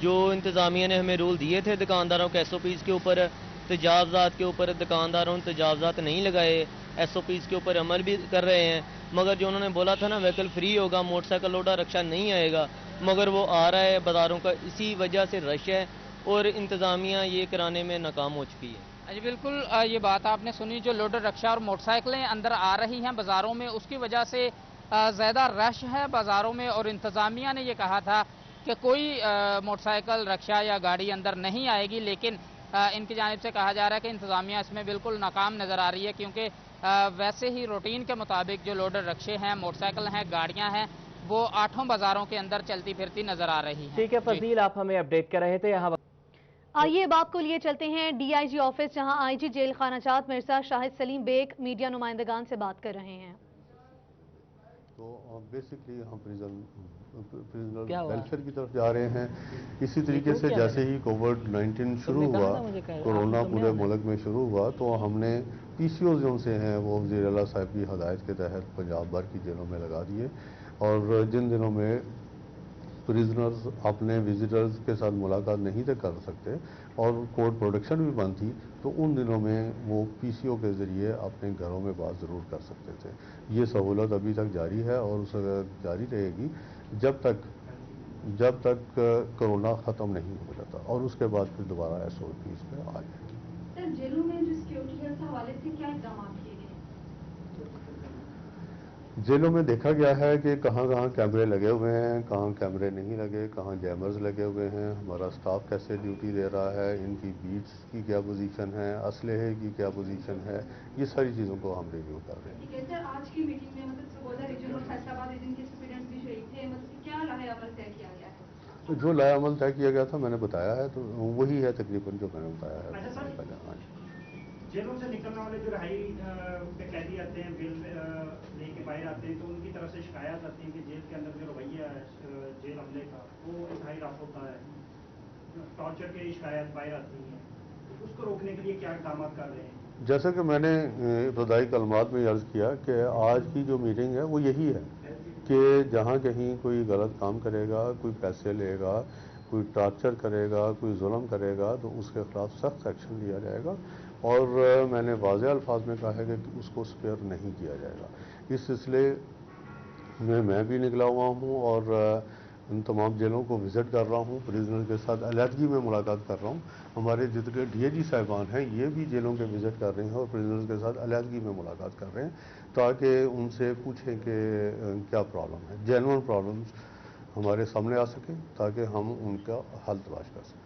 جو انتظامیہ نے ہمیں رول دیے تھے دکانداروں کے ایس او پیز کے اوپر، تجاوزات کے اوپر دکانداروں نے تجاوزات نہیں لگائے، ایس او پیز کے اوپر عمل بھی کر رہے ہیں، مگر جو انہوں نے بولا تھا نا وہیکل فری ہوگا، موٹر سائیکل لوڈر رکشا نہیں آئے گا، مگر وہ آ رہا ہے بازاروں کا، اسی وجہ سے رش ہے اور انتظامیہ یہ کرانے میں ناکام ہو چکی ہے۔ جی بالکل، یہ بات آپ نے سنی، جو لوڈر رکشا اور موٹر سائیکلیں اندر آ رہی ہیں بازاروں میں، اس کی وجہ سے زیادہ رش ہے بازاروں میں، اور انتظامیہ نے یہ کہا تھا کہ کوئی موٹر سائیکل رکشا یا گاڑی اندر نہیں آئے گی، لیکن ان کی جانب سے کہا جا رہا ہے کہ انتظامیہ اس میں بالکل ناکام نظر آ رہی ہے، کیونکہ ویسے ہی روٹین کے مطابق جو لوڈر رکشے ہیں، موٹر سائیکل ہیں، گاڑیاں ہیں، وہ 8 بازاروں کے اندر چلتی پھرتی نظر آ رہی ہیں۔ ٹھیک ہے فضیل، آپ ہمیں اپڈیٹ کر رہے تھے۔ یہاں آئیے اب آپ کو لیے چلتے ہیں ڈی آئی جی آفس، جہاں آئی جی جیل خانہ جات مرزا شاہد سلیم بیگ میڈیا نمائندگان سے بات کر رہے ہیں۔ تو بیسکلی ہم پریزنر ویلفیئر کی طرف جا رہے ہیں، اسی طریقے سے جیسے ہی کووڈ-19 شروع ہوا، کورونا پورے ملک میں شروع ہوا، تو ہم نے پی سی اوز جو سے ہیں وہ وزیر اعلیٰ صاحب کی ہدایت کے تحت پنجاب بھر کی جیلوں میں لگا دیے، اور جن دنوں میں پریزنرز اپنے وزٹرز کے ساتھ ملاقات نہیں تھے کر سکتے اور کورٹ پروڈکشن بھی بند تھی، تو ان دنوں میں وہ پی سی او کے ذریعے اپنے گھروں میں بات ضرور کر سکتے تھے۔ یہ سہولت ابھی تک جاری ہے اور اس جاری رہے گی جب تک کرونا ختم نہیں ہو جاتا، اور اس کے بعد پھر دوبارہ ایس او پیز پہ آ جائے۔ سر، جیلوں میں جو سیکیورٹی ہے اس حوالے سے کیا اقدامات کیے گئے؟ جیلوں میں دیکھا گیا ہے کہ کہاں کہاں کیمرے لگے ہوئے ہیں، کہاں کیمرے نہیں لگے، کہاں جیمرز لگے ہوئے ہیں، ہمارا سٹاف کیسے ڈیوٹی دے رہا ہے، ان کی بیٹس کی کیا پوزیشن ہے، اسلحے کی کیا پوزیشن ہے، یہ ساری چیزوں کو ہم ریویو کر رہے ہیں۔ ٹھیک ہے سر، آج کی میٹنگ میں سرگودا ریجن اور فیصل آباد ریجن کے اسٹوڈنٹس بھی شریک تھے، کیا لائحہ عمل طے کیا گیا ہے؟ جو لائحہ عمل طے کیا گیا تھا میں نے بتایا ہے، تو وہی ہے تقریباً جو میں نے بتایا ہے۔ جیلوں سے نکلنے والے جو رہائی پہ قیدی آتے ہیں، بل لے کے باہر آتے ہیں، تو ان کی طرف سے شکایات آتی ہیں کہ جیل کے اندر جو رویہ ہے جیل عملے کا وہ انتہائی رف ہوتا ہے، ٹارچر کی شکایات باہر آتی ہیں، اس کو روکنے کے لیے کیا اقدامات کر رہے ہیں؟ جیسا کہ میں نے ابتدائی کلمات میں عرض کیا کہ آج کی جو میٹنگ ہے وہ یہی ہے کہ جہاں کہیں کوئی غلط کام کرے گا، کوئی پیسے لے گا، کوئی ٹارچر کرے گا، کوئی ظلم کرے گا تو اس کے خلاف سخت ایکشن لیا جائے گا، اور میں نے واضح الفاظ میں کہا ہے کہ اس کو اسپیئر نہیں کیا جائے گا۔ اس سلسلے میں بھی نکلا ہوا ہوں اور ان تمام جیلوں کو وزٹ کر رہا ہوں، پریزنر کے ساتھ علیحدگی میں ملاقات کر رہا ہوں۔ ہمارے جتنے ڈی اے جی صاحبان ہیں یہ بھی جیلوں کے وزٹ کر رہے ہیں اور پریزنر کے ساتھ علیحدگی میں ملاقات کر رہے ہیں تاکہ ان سے پوچھیں کہ کیا پرابلم ہے، جینوئن پرابلمس ہمارے سامنے آ سکیں تاکہ ہم ان کا حل تلاش کر سکیں۔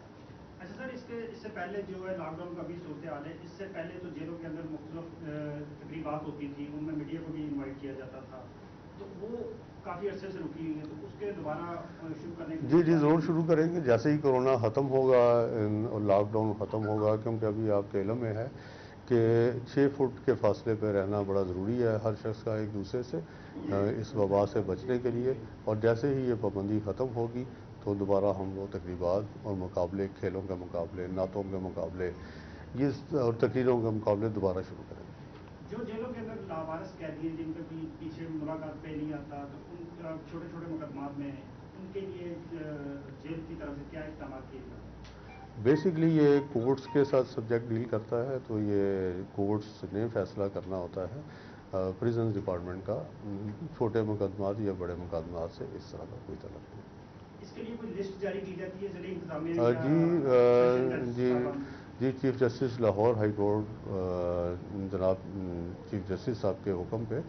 اچھا سر، اس سے پہلے جو ہے لاک ڈاؤن کا بھی صورتحال ہے، اس سے پہلے تو جیلوں کے اندر مختلف تقریبات ہوتی تھی، ان میں میڈیا کو بھی انوائٹ کیا جاتا تھا، تو وہ کافی عرصے سے رکی ہوئی ہیں، تو اس کے دوبارہ شروع کرنے کی جی ضرور شروع کریں گے جیسے ہی کورونا ختم ہوگا اور لاک ڈاؤن ختم ہوگا، کیونکہ ابھی آپ کے علم میں ہے کہ 6 فٹ کے فاصلے پہ رہنا بڑا ضروری ہے ہر شخص کا ایک دوسرے سے اس وبا سے بچنے کے لیے، اور جیسے ہی یہ پابندی ختم ہوگی تو دوبارہ ہم وہ تقریبات اور مقابلے، کھیلوں کے مقابلے، نعتوں کے مقابلے اور تقریروں کے مقابلے دوبارہ شروع کریں گے۔ جو جیلوں کے اندر لاوارث قیدی ہیں جن کے پیچھے ملاقات پہ نہیں آتا، تو ان چھوٹے چھوٹے مقدمات میں ان کے لیے جیل کی طرف سے کیا اقدامات کیے جاتے ہیں؟ بیسکلی یہ کورٹس کے ساتھ سبجیکٹ ڈیل کرتا ہے، تو یہ کورٹس نے فیصلہ کرنا ہوتا ہے پریزنس ڈپارٹمنٹ کا، چھوٹے مقدمات یا بڑے مقدمات سے اس طرح کا کوئی تعلق نہیں۔ اس کے لیے کوئی لسٹ جاری کی جاتی ہے ضلعی انتظامیہ؟ جی chief justice Lahore high court جناب چیف جسٹس صاحب کے حکم پہ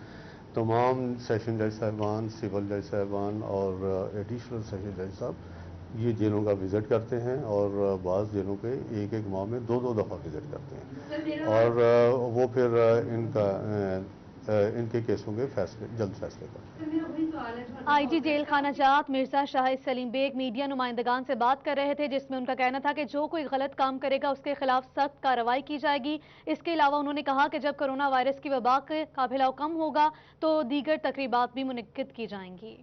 تمام سیشن جج صاحبان، سول جج صاحبان اور ایڈیشنل سیشن جج صاحب یہ جیلوں کا وزٹ کرتے ہیں، اور بعض جیلوں کے ایک ماہ میں 2 دفعہ وزٹ کرتے ہیں، اور وہ پھر ان کے کیسوں کے جلد فیصلے کرتے ہیں۔ آئی جی جیل خانہ جات مرزا شاہد سلیم بیگ میڈیا نمائندگان سے بات کر رہے تھے، جس میں ان کا کہنا تھا کہ جو کوئی غلط کام کرے گا اس کے خلاف سخت کارروائی کی جائے گی۔ اس کے علاوہ انہوں نے کہا کہ جب کرونا وائرس کی وبا کا پھیلاؤ کم ہوگا تو دیگر تقریبات بھی منعقد کی جائیں گی۔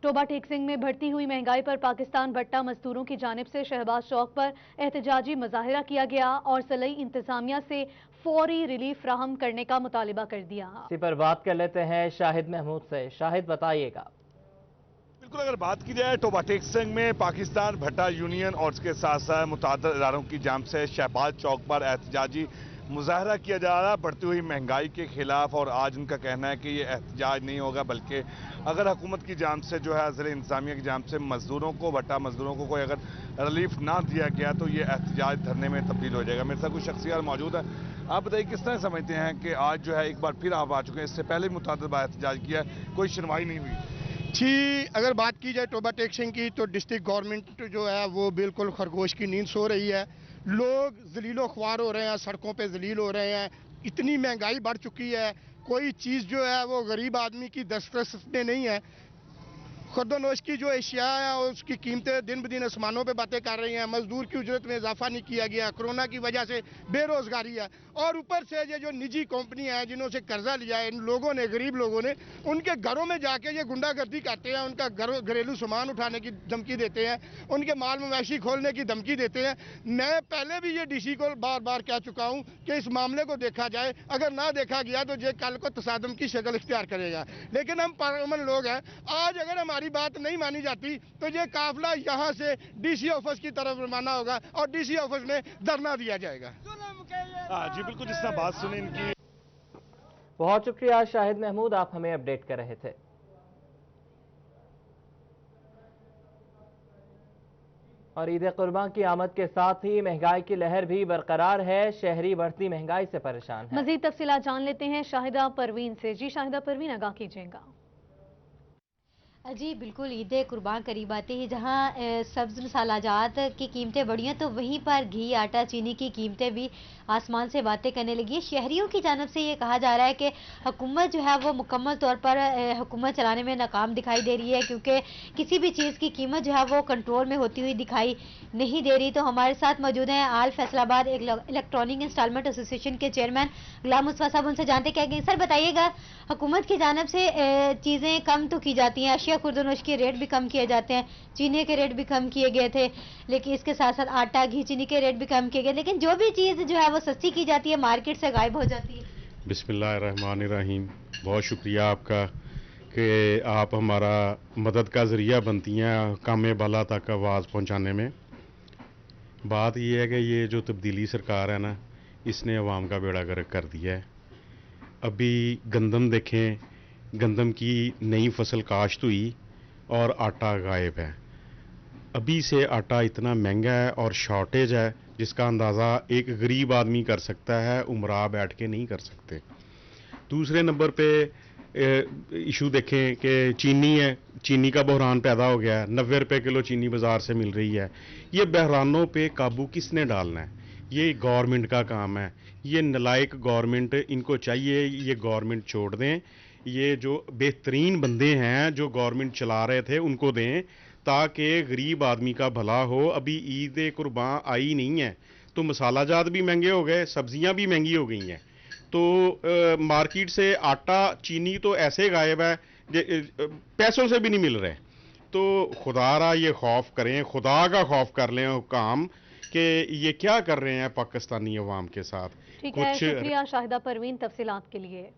ٹوبہ ٹیک سنگھ میں بڑھتی ہوئی مہنگائی پر پاکستان بھٹہ مزدوروں کی جانب سے شہباز چوک پر احتجاجی مظاہرہ کیا گیا اور ضلعی انتظامیہ سے فوری ریلیف فراہم کرنے کا مطالبہ کر دیا۔ اسی پر بات کر لیتے ہیں شاہد محمود سے۔ شاہد بتائیے گا۔ بالکل، اگر بات کی جائے ٹوبہ ٹیک سنگھ میں پاکستان بھٹہ یونین اور اس کے ساتھ ساتھ متعدد اداروں کی جانب سے شہباز چوک پر احتجاجی مظاہرہ کیا جا رہا ہے بڑھتی ہوئی مہنگائی کے خلاف، اور آج ان کا کہنا ہے کہ یہ احتجاج نہیں ہوگا بلکہ اگر حکومت کی جانب سے جو ہے ضلع انتظامیہ کی جانب سے مزدوروں کو، بھٹہ مزدوروں کو کوئی اگر ریلیف نہ دیا گیا تو یہ احتجاج دھرنے میں تبدیل ہو جائے گا۔ میرے ساتھ کچھ شخصیات موجود ہیں، آپ بتائیے کس طرح سمجھتے ہیں کہ آج جو ہے ایک بار پھر آپ آ چکے ہیں، اس سے پہلے بھی متعدد بار احتجاج کیا ہے، کوئی سنوائی نہیں ہوئی؟ جی، اگر بات کی جائے ٹوبہ ٹیک سنگھ کی تو ڈسٹرکٹ گورنمنٹ جو ہے وہ بالکل خرگوش کی نیند سو رہی ہے، لوگ ذلیل و خوار ہو رہے ہیں، سڑکوں پہ ذلیل ہو رہے ہیں، اتنی مہنگائی بڑھ چکی ہے، کوئی چیز جو ہے وہ غریب آدمی کی دسترس میں نہیں ہے۔ خورد و نوش کی جو اشیاء ہیں اور اس کی قیمتیں دن بدن آسمانوں پہ باتیں کر رہی ہیں، مزدور کی اجرت میں اضافہ نہیں کیا گیا، کرونا کی وجہ سے بے روزگاری ہے، اور اوپر سے یہ جو نجی کمپنی ہیں جنہوں سے قرضہ لیا ہے ان لوگوں نے، غریب لوگوں نے، ان کے گھروں میں جا کے یہ گنڈا گردی کرتے ہیں، ان کا گھریلو سامان اٹھانے کی دھمکی دیتے ہیں، ان کے مال مویشی کھولنے کی دھمکی دیتے ہیں۔ میں پہلے بھی یہ ڈی سی کو بار بار کہہ چکا ہوں کہ اس معاملے کو دیکھا جائے، اگر نہ دیکھا گیا تو یہ کل کو تصادم کی شکل اختیار کرے گا، لیکن ہم پرامن لوگ ہیں، آج اگر ہماری بات نہیں مانی جاتی تو یہ قافلہ یہاں سے ڈی سی آفس کی طرف روانہ ہوگا اور ڈی سی آفس میں دھرنا دیا جائے گا۔ جی بالکل، جس طرح بات سنیں ان کی۔ بہت شکریہ شاہد محمود، آپ ہمیں اپڈیٹ کر رہے تھے۔ اور عید قربان کی آمد کے ساتھ ہی مہنگائی کی لہر بھی برقرار ہے، شہری بڑھتی مہنگائی سے پریشان ہیں۔ مزید تفصیلات جان لیتے ہیں شاہدہ پروین سے۔ جی شاہدہ پروین، آگاہ کیجیے گا۔ جی بالکل، عید قربان قریب آتے ہی جہاں سبز مسالہ جات کی قیمتیں بڑھی ہیں تو وہیں پر گھی، آٹا، چینی کی قیمتیں بھی آسمان سے باتیں کرنے لگی ہیں۔ شہریوں کی جانب سے یہ کہا جا رہا ہے کہ حکومت جو ہے وہ مکمل طور پر حکومت چلانے میں ناکام دکھائی دے رہی ہے، کیونکہ کسی بھی چیز کی قیمت جو ہے وہ کنٹرول میں ہوتی ہوئی دکھائی نہیں دے رہی۔ تو ہمارے ساتھ موجود ہیں آل فیصل آباد الیکٹرانک انسٹالمنٹ ایسوسی ایشن کے چیئرمین غلام مصطفیٰ صاحب، ان سے جانتے کیا کہ سر بتائیے گا، حکومت کی جانب سے چیزیں کم تو کی جاتی ہیں، اشیاء خورد و نوش کے ریٹ بھی کم کیے جاتے ہیں، چینے کے ریٹ بھی کم کیے گئے تھے، لیکن اس کے ساتھ ساتھ آٹا، گھی، چینی کے ریٹ بھی کم کیے گئے، لیکن جو بھی چیز جو ہے وہ سستی کی جاتی ہے مارکیٹ سے غائب ہو جاتی ہے۔ बिस्मिल्लाहिर्रहमानिर्रहीम। बहुत शुक्रिया आपका कि आप हमारा मदद का ज़रिया बनती हैं काम बाला तक आवाज़ पहुंचाने में। बात यह है कि ये जो तब्दीली सरकार है ना, इसने अवाम का बेड़ा गर्क कर दिया है। अभी गंदम देखें, गंदम की नई फसल काश्त हुई और आटा गायब है। अभी से आटा इतना महंगा है और शॉर्टेज है जिसका अंदाज़ा एक गरीब आदमी कर सकता है, उमरा बैठ के नहीं कर सकते। दूसरे नंबर पे इशू देखें कि चीनी है, चीनी का बहरान पैदा हो गया है। 90 रुपये किलो चीनी बाज़ार से मिल रही है। ये बहरानों पे काबू किसने डालना है? ये गवर्नमेंट का काम है। ये नलायक गवर्नमेंट, इनको चाहिए ये गवर्नमेंट छोड़ दें। ये जो बेहतरीन बंदे हैं जो गवर्नमेंट चला रहे थे उनको दें ताकि गरीब आदमी का भला हो। अभी ईद कुर्बान आई नहीं है तो मसाला जात भी महंगे हो गए, सब्जियां भी महंगी हो गई हैं। तो मार्केट से आटा चीनी तो ऐसे गायब है, पैसों से भी नहीं मिल रहे। तो खुदारा ये खौफ करें, खुदा का खौफ कर लें हुकाम कि ये क्या कर रहे हैं पाकिस्तानी अवाम के साथ। ठीक है, शुक्रिया शाहिदा परवीन तफसीलात के लिए।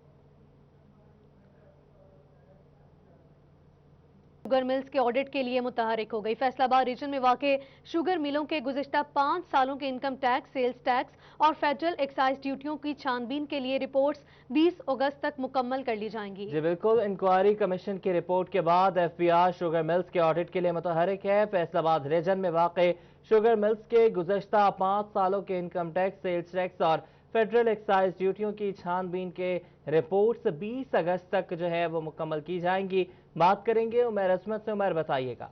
शुगर मिल्स के ऑडिट के लिए मुतहरिक हो गई। फैसलाबाद रीजन में वाक़े शुगर मिलों के गुज़िश्ता 5 सालों के इनकम टैक्स, सेल्स टैक्स और फेडरल एक्साइज ड्यूटियों की छानबीन के लिए रिपोर्ट्स 20 अगस्त तक मुकम्मल कर ली जाएंगी। जी बिल्कुल, इंक्वायरी कमीशन की रिपोर्ट के बाद FBI शुगर मिल्स के ऑडिट के लिए मुतहरिक है। फैसलाबाद रीजन में वाक़े शुगर मिल्स के गुज़श्ता 5 सालों के इनकम टैक्स, सेल्स टैक्स और फेडरल एक्साइज ड्यूटियों की छानबीन के रिपोर्ट्स 20 अगस्त तक जो है वो मुकम्मल की जाएंगी। बात करेंगे उमर अजमत से। उमर बताइएगा।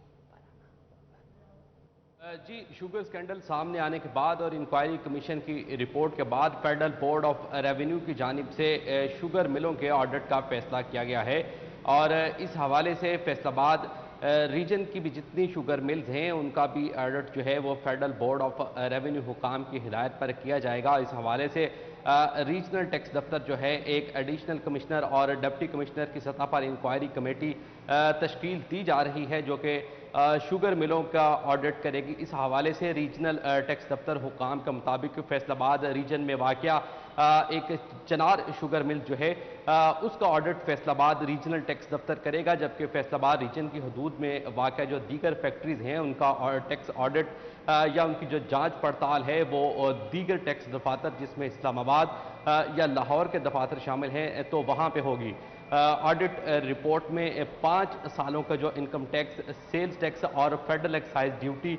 जी, शुगर स्कैंडल सामने आने के बाद और इंक्वायरी कमीशन की रिपोर्ट के बाद फेडरल बोर्ड ऑफ रेवेन्यू की जानिब से शुगर मिलों के ऑडिट का फैसला किया गया है और इस हवाले से फैसलाबाद रीजन की भी जितनी शुगर मिल्स हैं उनका भी ऑडिट जो है वो फेडरल बोर्ड ऑफ रेवेन्यू हुकाम की हिदायत पर किया जाएगा। इस हवाले से रीजनल टैक्स दफ्तर जो है एक एडिशनल कमिश्नर और डिप्टी कमिश्नर की सतह पर इंक्वायरी कमेटी तश्कील दी जा रही है जो कि शुगर मिलों का ऑडिट करेगी। इस हवाले से रीजनल टैक्स दफ्तर हुकाम के मुताबिक फैसलाबाद रीजन में वाक़या एक चनार शुगर मिल जो है उसका ऑडिट फैसलाबाद रीजनल टैक्स दफ्तर करेगा, जबकि फैसलाबाद रीजन की हदूद में वाक़या जो दीगर फैक्ट्रीज़ हैं उनका टैक्स ऑडिट या उनकी जो जांच पड़ताल है वो दीगर टैक्स दफातर जिसमें इस्लामाबाद या लाहौर के दफातर शामिल हैं तो वहाँ पे होगी। ऑडिट रिपोर्ट में 5 सालों का जो इनकम टैक्स, सेल्स टैक्स और फेडरल एक्साइज ड्यूटी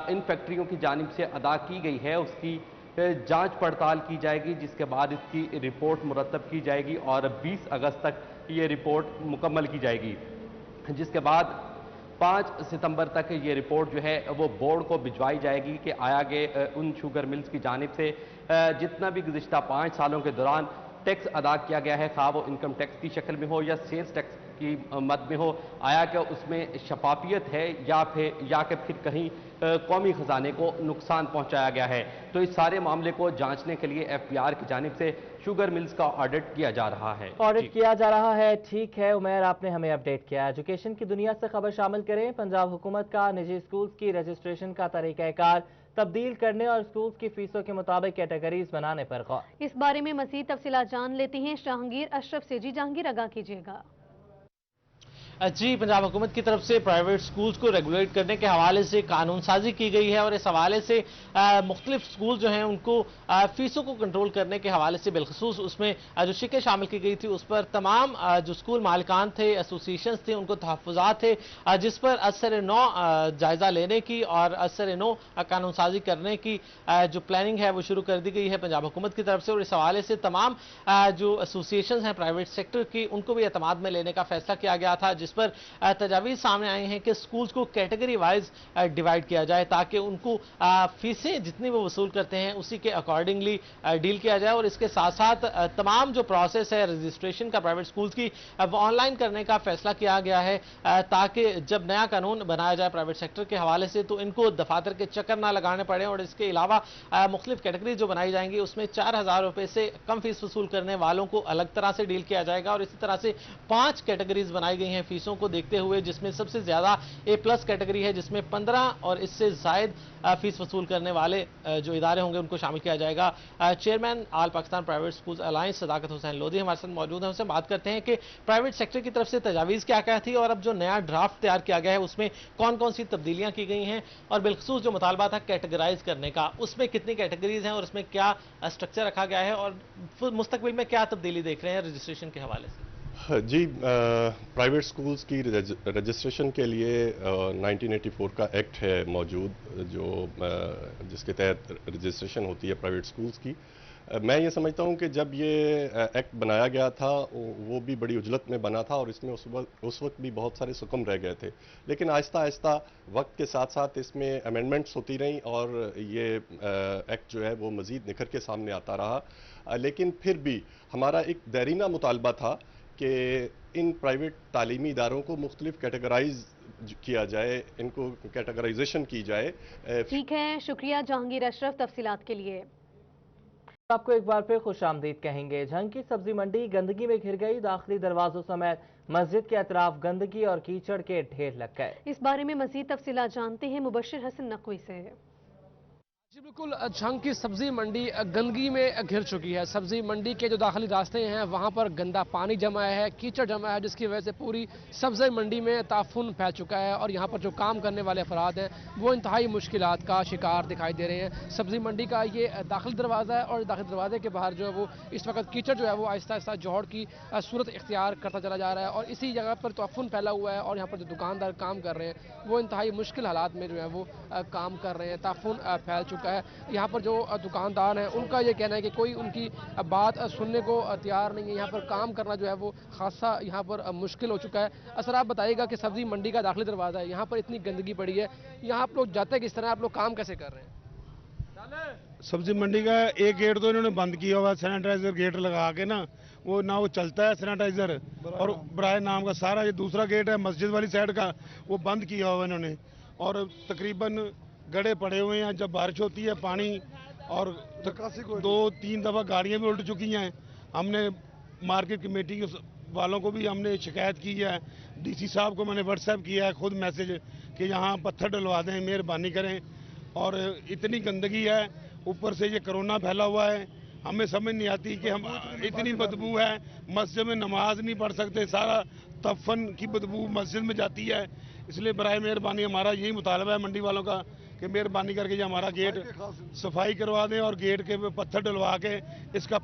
इन फैक्ट्रियों की जानिब से अदा की गई है उसकी जांच पड़ताल की जाएगी, जिसके बाद इसकी रिपोर्ट मुरतब की जाएगी और 20 अगस्त तक ये रिपोर्ट मुकम्मल की जाएगी, जिसके बाद 5 सितंबर तक ये रिपोर्ट जो है वो बोर्ड को भिजवाई जाएगी कि आया के उन शुगर मिल्स की जानिब से जितना भी गुज़िश्ता 5 सालों के दौरान टैक्स अदा किया गया है, खा वो इनकम टैक्स की शक्ल में हो या सेल्स टैक्स की मद में हो, आया कि उसमें शफाफियत है या फिर कहीं कौमी खजाने को नुकसान पहुंचाया गया है। तो इस सारे मामले को जांचने के लिए FBR की जानिब से शुगर मिल्स का ऑडिट किया जा रहा है। ऑडिट किया जा रहा है, ठीक है उमैर, आपने हमें अपडेट किया। एजुकेशन की दुनिया से खबर शामिल करें। पंजाब हुकूमत का निजी स्कूल्स की रजिस्ट्रेशन का तरीक़ाकार तब्दील करने और स्कूल्स की फीसों के मुताबिक कैटेगरीज बनाने पर गौर। इस बारे में मज़ीद तफसीलात जान लेते हैं जहांगीर अशरफ से। जी जहांगीर, आगाह कीजिएगा। जी, पंजाब हुकूमत की तरफ से प्राइवेट स्कूल्स को रेगुलेट करने के हवाले से कानून साजी की गई है और इस हवाले से मुख्तलिफ स्कूल जो हैं उनको फीसों को कंट्रोल करने के हवाले से बिलखसूस उसमें जो शिकें शामिल की गई थी उस पर तमाम जो स्कूल मालिकान थे, एसोसिएशन थे, उनको तहफ़्फ़ुज़ात थे, जिस पर असर नौ जायज़ा लेने की और असर नौ कानून साजी करने की जो प्लानिंग है वो शुरू कर दी गई है पंजाब हुकूमत की तरफ से। और इस हवाले से तमाम जो एसोसिएशन हैं प्राइवेट सेक्टर की उनको भी एतमाद में लेने का फैसला किया गया था, जिस पर तजावीज़ सामने आई हैं कि स्कूल्स को कैटेगरी वाइज डिवाइड किया जाए ताकि उनको फीसें जितनी वो वसूल करते हैं उसी के अकॉर्डिंगली डील किया जाए। और इसके साथ साथ तमाम जो प्रोसेस है रजिस्ट्रेशन का प्राइवेट स्कूल्स की वो ऑनलाइन करने का फैसला किया गया है ताकि जब नया कानून बनाया जाए प्राइवेट सेक्टर के हवाले से तो इनको दफातर के चक्कर ना लगाने पड़े। और इसके अलावा मुख्तलिफ कैटेगरी जो बनाई जाएंगी उसमें 4,000 रुपये से कम फीस वसूल करने वालों को अलग तरह से डील किया जाएगा और इसी तरह से 5 कैटेगरीज बनाई गई हैं फीस फीसों को देखते हुए, जिसमें सबसे ज्यादा A+ कैटेगरी है, जिसमें 15 और इससे जायद फीस वसूल करने वाले जो इदारे होंगे उनको शामिल किया जाएगा। Chairman all Pakistan private schools alliance Sadaqat Hussain Lodhi हमारे साथ मौजूद हैं। उनसे बात करते हैं कि प्राइवेट सेक्टर की तरफ से तजावीज़ क्या क्या थी और अब जो नया ड्राफ्ट तैयार किया गया है उसमें कौन कौन सी तब्दीलियां की गई हैं, और बिलखसूस जो मुतालबा था कैटेगराइज करने का, उसमें कितनी कैटेगरीज हैं और उसमें क्या स्ट्रक्चर रखा गया है, और मुस्तकबिल में क्या तब्दीली देख रहे हैं रजिस्ट्रेशन के हवाले से। जी, प्राइवेट स्कूल्स की रजिस्ट्रेशन के लिए 1984 का एक्ट है मौजूद, जो जिसके तहत रजिस्ट्रेशन होती है प्राइवेट स्कूल्स की। मैं ये समझता हूँ कि जब ये एक्ट बनाया गया था वो भी बड़ी उजलत में बना था और इसमें उस वक्त भी बहुत सारे सुकम रह गए थे, लेकिन आहिस्ता आहिस्ता वक्त के साथ साथ इसमें अमेंडमेंट्स होती रहीं और ये एक्ट जो है वो मज़ीद निखर के सामने आता रहा। लेकिन फिर भी हमारा एक देरीना मुतालबा था कि इन प्राइवेट तालीमी इदारों को मुख्तलिफ कैटेगराइज किया जाए, इनको कैटेगराइजेशन की जाए। ठीक है, शुक्रिया जहांगीर अशरफ तफसीलात के लिए। आपको एक बार फिर खुशामदीद कहेंगे। झंग की सब्जी मंडी गंदगी में घिर गई, दाखिली दरवाजों समेत मस्जिद के अतराफ गंदगी और कीचड़ के ढेर लग गए। इस बारे में मजीद तफसीलात जानते हैं मुबशिर हसन नकवी से। जी बिल्कुल, झंग की सब्जी मंडी गंदगी में घिर चुकी है। सब्जी मंडी के जो दाखिली रास्ते हैं वहां पर गंदा पानी जमा है, कीचड़ जमा है, जिसकी वजह से पूरी सब्जी मंडी में ताफुन फैल चुका है और यहां पर जो काम करने वाले अफराद हैं वो इंतहाई मुश्किलात का शिकार दिखाई दे रहे हैं। सब्जी मंडी का ये दाखिली दरवाज़ा है और दाखिली दरवाजे के बाहर जो है वो इस वक्त कीचड़ जो है वो आहिस्ता आहिस्ता जोड़ की सूरत इख्तियार करता चला जा रहा है और इसी जगह पर ताफुन फैला हुआ है और यहाँ पर जो दुकानदार काम कर रहे हैं वो इंतहाई मुश्किल हालात में जो है वो काम कर रहे हैं। ताफुन फैल चुका है। यहाँ पर जो दुकानदार हैं उनका ये कहना है कि कोई उनकी बात सुनने को तैयार नहीं है। यहाँ पर काम करना जो है वो खासा यहाँ पर मुश्किल हो चुका है। असर आप बताइएगा कि सब्जी मंडी का दाखिली दरवाज़ा है, यहाँ पर इतनी गंदगी पड़ी है, यहाँ आप लोग जाते किस तरह, आप लोग काम कैसे कर रहे हैं? सब्जी मंडी का एक गेट तो इन्होंने बंद किया हुआ, सैनिटाइजर गेट लगा के ना वो चलता है सैनिटाइजर, और बराए नाम का सारा ये दूसरा गेट है मस्जिद वाली साइड का वो बंद किया हुआ इन्होंने, और तकरीबन गड्ढे पड़े हुए हैं। जब बारिश होती है पानी और 2-3 दफ़ा गाड़ियाँ भी उल्ट चुकी हैं। हमने मार्केट कमेटी वालों को भी हमने शिकायत की है, डीसी साहब को मैंने व्हाट्सएप किया है खुद मैसेज कि यहाँ पत्थर डलवा दें, मेहरबानी करें। और इतनी गंदगी है, ऊपर से ये कोरोना फैला हुआ है, हमें समझ नहीं आती कि हम इतनी बदबू है, मस्जिद में नमाज नहीं पढ़ सकते, सारा तफन की बदबू मस्जिद में जाती है। इसलिए बराए मेहरबानी हमारा यही मुतालबा है मंडी वालों का कि मेहरबानी करके ये हमारा गेट सफाई करवा दें और गेट के पत्थर डलवा के इसका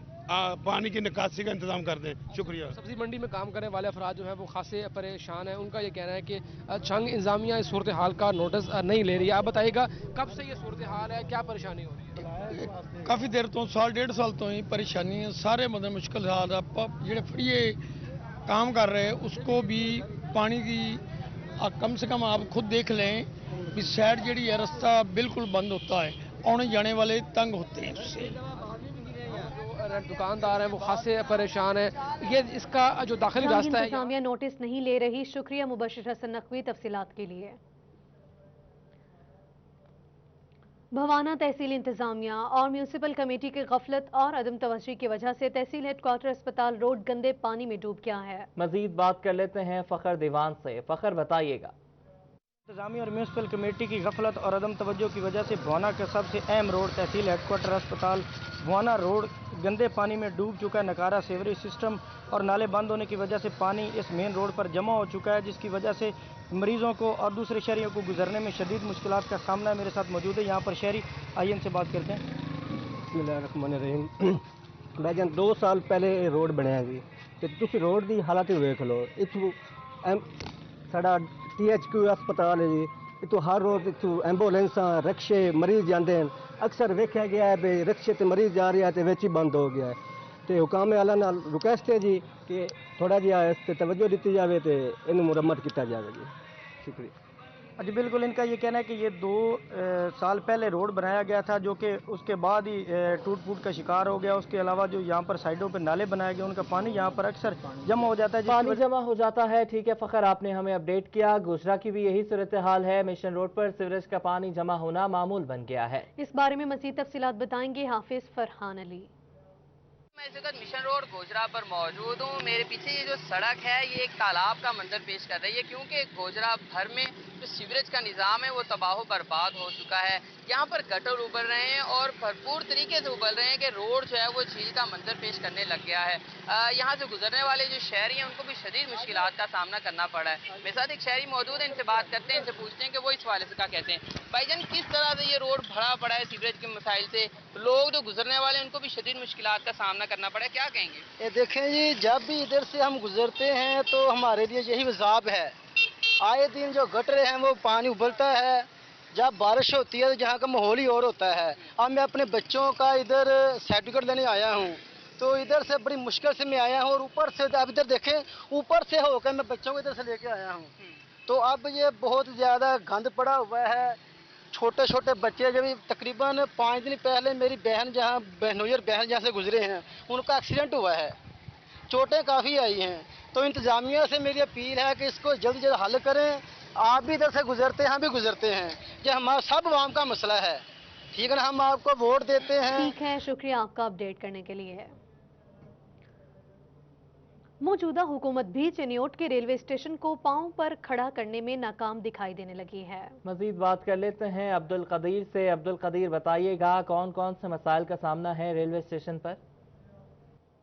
पानी की निकासी का इंतजाम कर दें। शुक्रिया। सब्जी मंडी में काम करने वाले अफराद जो है वो खासे परेशान है। उनका ये कहना है कि झंग इंतजामिया इस सूरत हाल का नोटिस नहीं ले रही है। आप बताइएगा कब से ये सूरत हाल है, क्या परेशानी हो रही है? काफ़ी देर तो 1.5 साल तो ही परेशानी है, सारे मतलब मुश्किल हाल है। ਜਿਹੜੇ ਫੜੀਏ काम कर रहे हैं उसको भी पानी की कम से कम आप खुद देख लें कि साइड जी है रास्ता बिल्कुल बंद होता है, आने जाने वाले तंग होते हैं उससे। दुकानदार हैं वो खासे परेशान है। ये इसका जो दाखिली रास्ता है इंतजामिया नोटिस नहीं ले रही। शुक्रिया मुबशिर हसन नकवी तफसीलात के लिए। भवाना तहसील इंतजामिया और म्यूनसिपल कमेटी की गफलत और अदम तवज्जो की वजह से तहसील हेडक्वार्टर अस्पताल रोड गंदे पानी में डूब गया है। मजीद बात कर लेते हैं फखर दीवान से। फखर बताइएगा। इंतजामिया और म्यूनसिपल कमेटी की गफलत और अदम तवज्जो की वजह से भवाना का सबसे अहम रोड तहसील हेडक्वार्टर अस्पताल भवाना रोड गंदे पानी में डूब चुका है। नकारा सीवरेज सिस्टम और नाले बंद होने की वजह से पानी इस मेन रोड पर जमा हो चुका है, जिसकी वजह से मरीजों को और दूसरे शहरियों को गुजरने में शदीद मुश्किलात का सामना है। मेरे साथ मौजूद है यहाँ पर शहरी, आइए इनसे बात करते हैं। बिस्मिल्लाहिर्रहमानिर्रहीम। भाईजान 2 साल पहले रोड बनया जी, तो तुम रोड की हालत वेख लो। इतों साड़ा THQ अस्पताल है जी, इतों हर रोज इतों एंबूलेंस रिक्शे मरीज जाते हैं। अक्सर वेख्या गया है भी रिक्शे ते मरीज जा रहा है तो विच ही बंद हो गया है। तो हुकाम आला नाल रिक्वेस्ट है जी कि थोड़ा जिहा इस पर तवज्जो दी जाए तो इनू मुरम्मत किया जाए जी। शुक्रिया। जी बिल्कुल, इनका ये कहना है कि ये 2 साल पहले रोड बनाया गया था जो कि उसके बाद ही टूट फूट का शिकार हो गया। उसके अलावा जो यहाँ पर साइडों पर नाले बनाए गए उनका पानी यहाँ पर अक्सर जमा हो जाता है, पानी जमा हो जाता है। ठीक है फखर, आपने हमें अपडेट किया। गुजरा की भी यही सूरत हाल है। मिशन रोड पर सीवरेज का पानी जमा होना मामूल बन गया है। इस बारे में मजीद तफसीलात बताएंगे हाफिज फरहान अली। मैं इस वक्त मिशन रोड गोजरा पर मौजूद हूँ। मेरे पीछे ये जो सड़क है ये एक तालाब का मंजर पेश कर रही है, क्योंकि गोजरा भर में जो सीवरेज का निज़ाम है वो तबाह बर्बाद हो चुका है। यहाँ पर गटर उबल रहे हैं और भरपूर तरीके से उबल रहे हैं कि रोड जो है वो झील का मंजर पेश करने लग गया है। यहाँ से गुजरने वाले जो शहरी हैं उनको भी शदीद मुश्किलात का सामना करना पड़ा है। मेरे साथ एक शहरी मौजूद है, इनसे बात करते हैं, इनसे पूछते हैं कि वो इस हवाले से क्या कहते हैं। भाईजान, किस तरह से ये रोड भरा पड़ा है सीवरेज के मसाइल से, लोग जो गुजरने वाले हैं उनको भी शदीद मुश्किलात का सामना करना पड़ा है, क्या कहेंगे? ये देखें जी, जब भी इधर से हम गुजरते हैं तो हमारे लिए यही अज़ाब है। आए दिन जो गटरे हैं वो पानी उबलता है, जब बारिश होती है तो जहाँ का माहौल ही और होता है। अब मैं अपने बच्चों का इधर सर्टिफिकेट लेने आया हूँ, तो इधर से बड़ी मुश्किल से मैं आया हूँ और ऊपर से अब इधर देखें, ऊपर से होकर मैं बच्चों को इधर से लेके आया हूँ। तो अब ये बहुत ज़्यादा गंद पड़ा हुआ है। छोटे छोटे बच्चे, जब तकरीबन 5 दिन पहले मेरी बहन जहाँ बहनोयर बहन जहाँ से गुजरे हैं उनका एक्सीडेंट हुआ है, चोटें काफ़ी आई हैं। तो इंतज़ामिया से मेरी अपील है कि इसको जल्द जल्द हल करें। आप भी इधर से गुजरते हैं, हम भी गुजरते हैं, ये हमारा सब आवाम का मसला है, ठीक है ना। हम आपको वोट देते हैं। ठीक है, शुक्रिया आपका अपडेट करने के लिए। मौजूदा हुकूमत भी चिन्योट के रेलवे स्टेशन को पांव पर खड़ा करने में नाकाम दिखाई देने लगी है। मजीद बात कर लेते हैं अब्दुल कदीर से। अब्दुल कदीर, बताइएगा कौन कौन से मसाइल का सामना है रेलवे स्टेशन पर?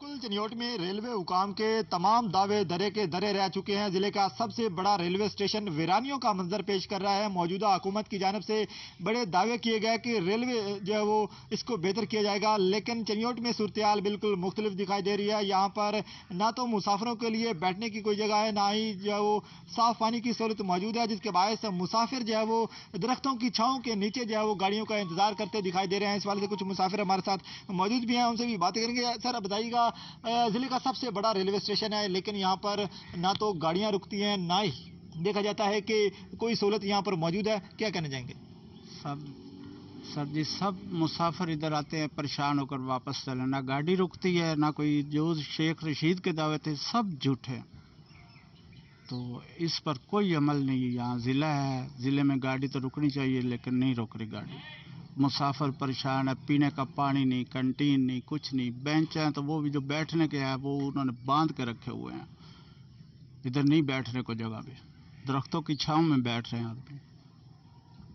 कुल चिन्योट में रेलवे हुकाम के तमाम दावे दरे के दरे रह चुके हैं। जिले का सबसे बड़ा रेलवे स्टेशन वीरानियों का मंजर पेश कर रहा है। मौजूदा हुकूमत की जानिब से बड़े दावे किए गए कि रेलवे जो है वो इसको बेहतर किया जाएगा, लेकिन चिन्योट में सूरत-ए-हाल बिल्कुल मुख्तलिफ दिखाई दे रही है। यहाँ पर ना तो मुसाफिरों के लिए बैठने की कोई जगह है, ना ही जो है वो साफ पानी की सहूलत मौजूद है, जिसके बायस मुसाफिर जो है वो दरख्तों की छाँव के नीचे जो है वो गाड़ियों का इंतजार करते दिखाई दे रहे हैं। इस वाले से कुछ मुसाफिर हमारे साथ मौजूद भी हैं, उनसे भी बातें करेंगे। सर, अब बताइएगा, जिले का सबसे बड़ा रेलवे स्टेशन है, लेकिन यहाँ पर ना तो गाड़ियाँ रुकती हैं, ना ही देखा जाता है कि कोई सहूलत यहाँ पर मौजूद है, क्या कहना चाहेंगे? सर जी, सब मुसाफिर इधर आते हैं परेशान होकर वापस चले, ना गाड़ी रुकती है, ना कोई जो शेख रशीद के दावे थे सब झूठे। तो इस पर कोई अमल नहीं है। यहाँ ज़िला है, ज़िले में गाड़ी तो रुकनी चाहिए लेकिन नहीं रुक रही गाड़ी। मुसाफिर परेशान है, पीने का पानी नहीं, कैंटीन नहीं, कुछ नहीं। बेंच हैं तो वो भी जो बैठने के हैं वो उन्होंने बांध के रखे हुए हैं, इधर नहीं बैठने को जगह भी। दरख्तों की छांव में बैठ रहे हैं आदमी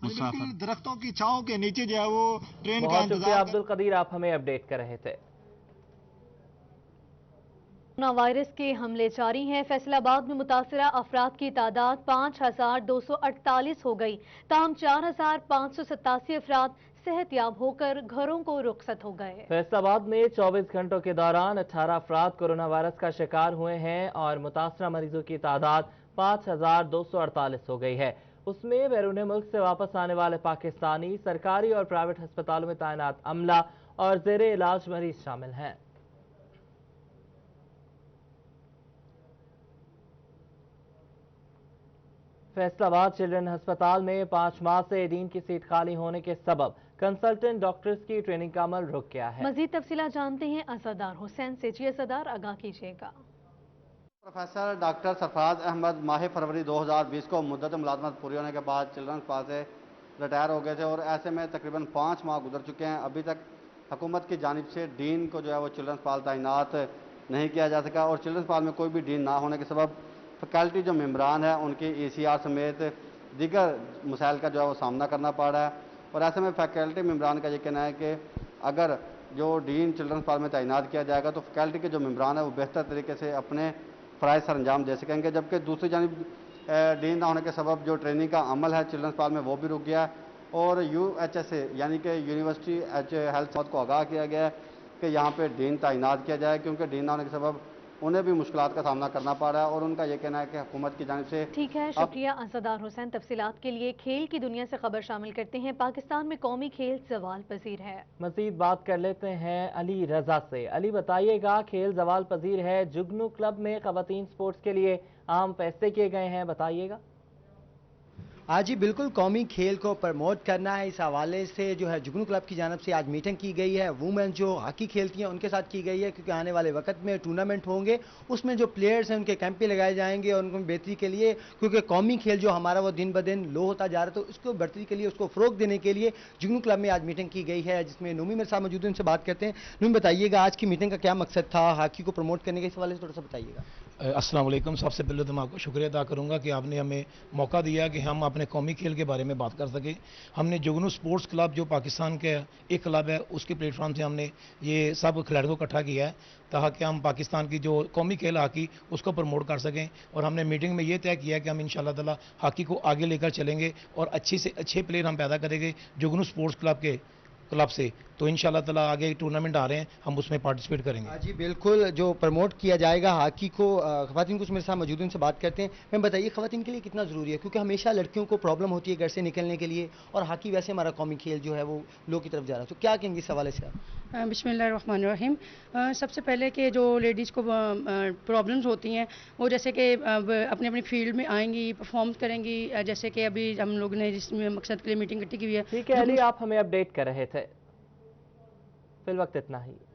मुसाफिर, दरख्तों की छांव के नीचे जो है वो ट्रेन का इंतजार। अब्दुल कदीर, आप हमें अपडेट कर रहे थे। कोरोना वायरस के हमले जारी हैं। फैसलाबाद में मुतासरा अफराद की तादाद 5248 हो गई। ताहम 4587 अफराद सेहतयाब होकर घरों को रुखसत हो गए। फैसलाबाद में 24 घंटों के दौरान 18 अफराद कोरोना वायरस का शिकार हुए हैं और मुतासरा मरीजों की तादाद 5248 हो गई है। उसमें बैरून मुल्क से वापस आने वाले पाकिस्तानी, सरकारी और प्राइवेट अस्पतालों में तैनात अमला और जेरे इलाज मरीज शामिल हैं। फैसलाबाद चिल्ड्रन अस्पताल में 5 माह से डीन की सीट खाली होने के सबब कंसल्टेंट डॉक्टर्स की ट्रेनिंग का अमल रुक गया है। मजीद तफसीलात जानते हैं असदार हुसैन से। जी असदार, आगाह कीजिएगा। प्रोफेसर डॉक्टर सरफराज अहमद माह फरवरी 2020 को मुद्दत मुलाजमत पूरी होने के बाद चिल्ड्रन अस्पताल से रिटायर हो गए थे और ऐसे में तकरीबन 5 माह गुजर चुके हैं। अभी तक हुकूमत की जानिब से डीन को जो है वो चिल्ड्रन अस्पताल तैनात नहीं किया जा सका और चिल्ड्रन अस्पताल में कोई भी डीन ना होने के सबब फैकल्टी जो मेम्बरान है उनकी ECR समेत दीगर मसाइल का जो है वो सामना करना पड़ रहा है। और ऐसे में फैकल्टी मेम्बरान का ये कहना है कि अगर जो डीन चिल्ड्रन अस्पताल में तैनात किया जाएगा तो फैकल्टी के जो मेम्बरान है वो बेहतर तरीके से अपने फ़राइज़ सर अंजाम दे सकेंगे, जबकि दूसरी जानिब डीन ना होने के सबब जो ट्रेनिंग का अमल है चिल्ड्रन अस्पताल में वो भी रुक गया और UHSA यानी कि यूनिवर्सिटी हेल्थ को आगाह किया गया है कि यहाँ पे डीन तैनात किया जाए, क्योंकि डीन ना होने के सबब उन्हें भी मुश्किलात का सामना करना पड़ रहा है और उनका ये कहना है कि हुकूमत की जानिब से। ठीक है, शुक्रिया असदार हुसैन। तफसीलात के लिए खेल की दुनिया से खबर शामिल करते हैं। पाकिस्तान में कौमी खेल ज़वाल पजीर है। मजीद बात कर लेते हैं अली रजा से। अली, बताइएगा, खेल ज़वाल पजीर है, जुगनू क्लब में खवातीन स्पोर्ट्स के लिए अहम फैसले किए गए हैं, बताइएगा। आज ही बिल्कुल कौमी खेल को प्रमोट करना है, इस हवाले से जो है जुगनू क्लब की जानब से आज मीटिंग की गई है। वुमेन जो हॉकी खेलती हैं उनके साथ की गई है, क्योंकि आने वाले वक्त में टूर्नामेंट होंगे, उसमें जो प्लेयर्स हैं उनके कैंप भी लगाए जाएंगे और उनको बेहतरी के लिए, क्योंकि कौमी खेल जो हमारा वो दिन ब दिन लो होता जा रहा है, तो उसको बढ़तरी के लिए, उसको फ़रोग देने के लिए जुगनू क्लब में आज मीटिंग की गई है, जिसमें नूमी मेरे साथ मौजूद हैं, उनसे बात करते हैं। नूमी, बताइएगा आज की मीटिंग का क्या मकसद था, हॉकी को प्रमोट करने के इस हवाले से थोड़ा सा बताइएगा। अस्सलाम वालेकुम। सबसे पहले तो मैं आपको शुक्रिया अदा करूंगा कि आपने हमें मौका दिया कि हम अपने कौमी खेल के बारे में बात कर सकें। हमने जुगनू स्पोर्ट्स क्लब जो पाकिस्तान के एक क्लब है, उसके प्लेटफॉर्म से हमने ये सब खिलाड़ियों को इकट्ठा किया है ताकि हम पाकिस्तान की जो कौमी खेल हॉकी उसको प्रमोट कर सकें। और हमने मीटिंग में ये तय किया कि हम इंशाल्लाह ताला हॉकी को आगे लेकर चलेंगे और अच्छे से अच्छे प्लेयर हम पैदा करेंगे जुगनू स्पोर्ट्स क्लब से। तो इंशाल्लाह ताला आगे टूर्नामेंट आ रहे हैं, हम उसमें पार्टिसिपेट करेंगे। जी बिल्कुल, जो प्रमोट किया जाएगा हॉकी को, ख़वातीन कुछ मेरे साथ मौजूद हैं, उनसे बात करते हैं। मैं बताइए ख़वातीन के लिए कितना ज़रूरी है, क्योंकि हमेशा लड़कियों को प्रॉब्लम होती है घर से निकलने के लिए, और हॉकी वैसे हमारा कौमी खेल जो है वो लो की तरफ जा रहा है, तो क्या कहेंगे इस हवाले से आप? बिस्मिल्लाहिर्रहमानिर्रहीम। सबसे पहले कि जो लेडीज़ को प्रॉब्लम्स होती हैं वो जैसे कि अपनी अपनी फील्ड में आएंगी, परफॉर्म करेंगी, जैसे कि अभी हम लोग ने जिस मकसद के लिए मीटिंग इकट्ठी की हुई है। ठीक है अली, आप हमें अपडेट कर रहे थे, फिल वक्त इतना ही।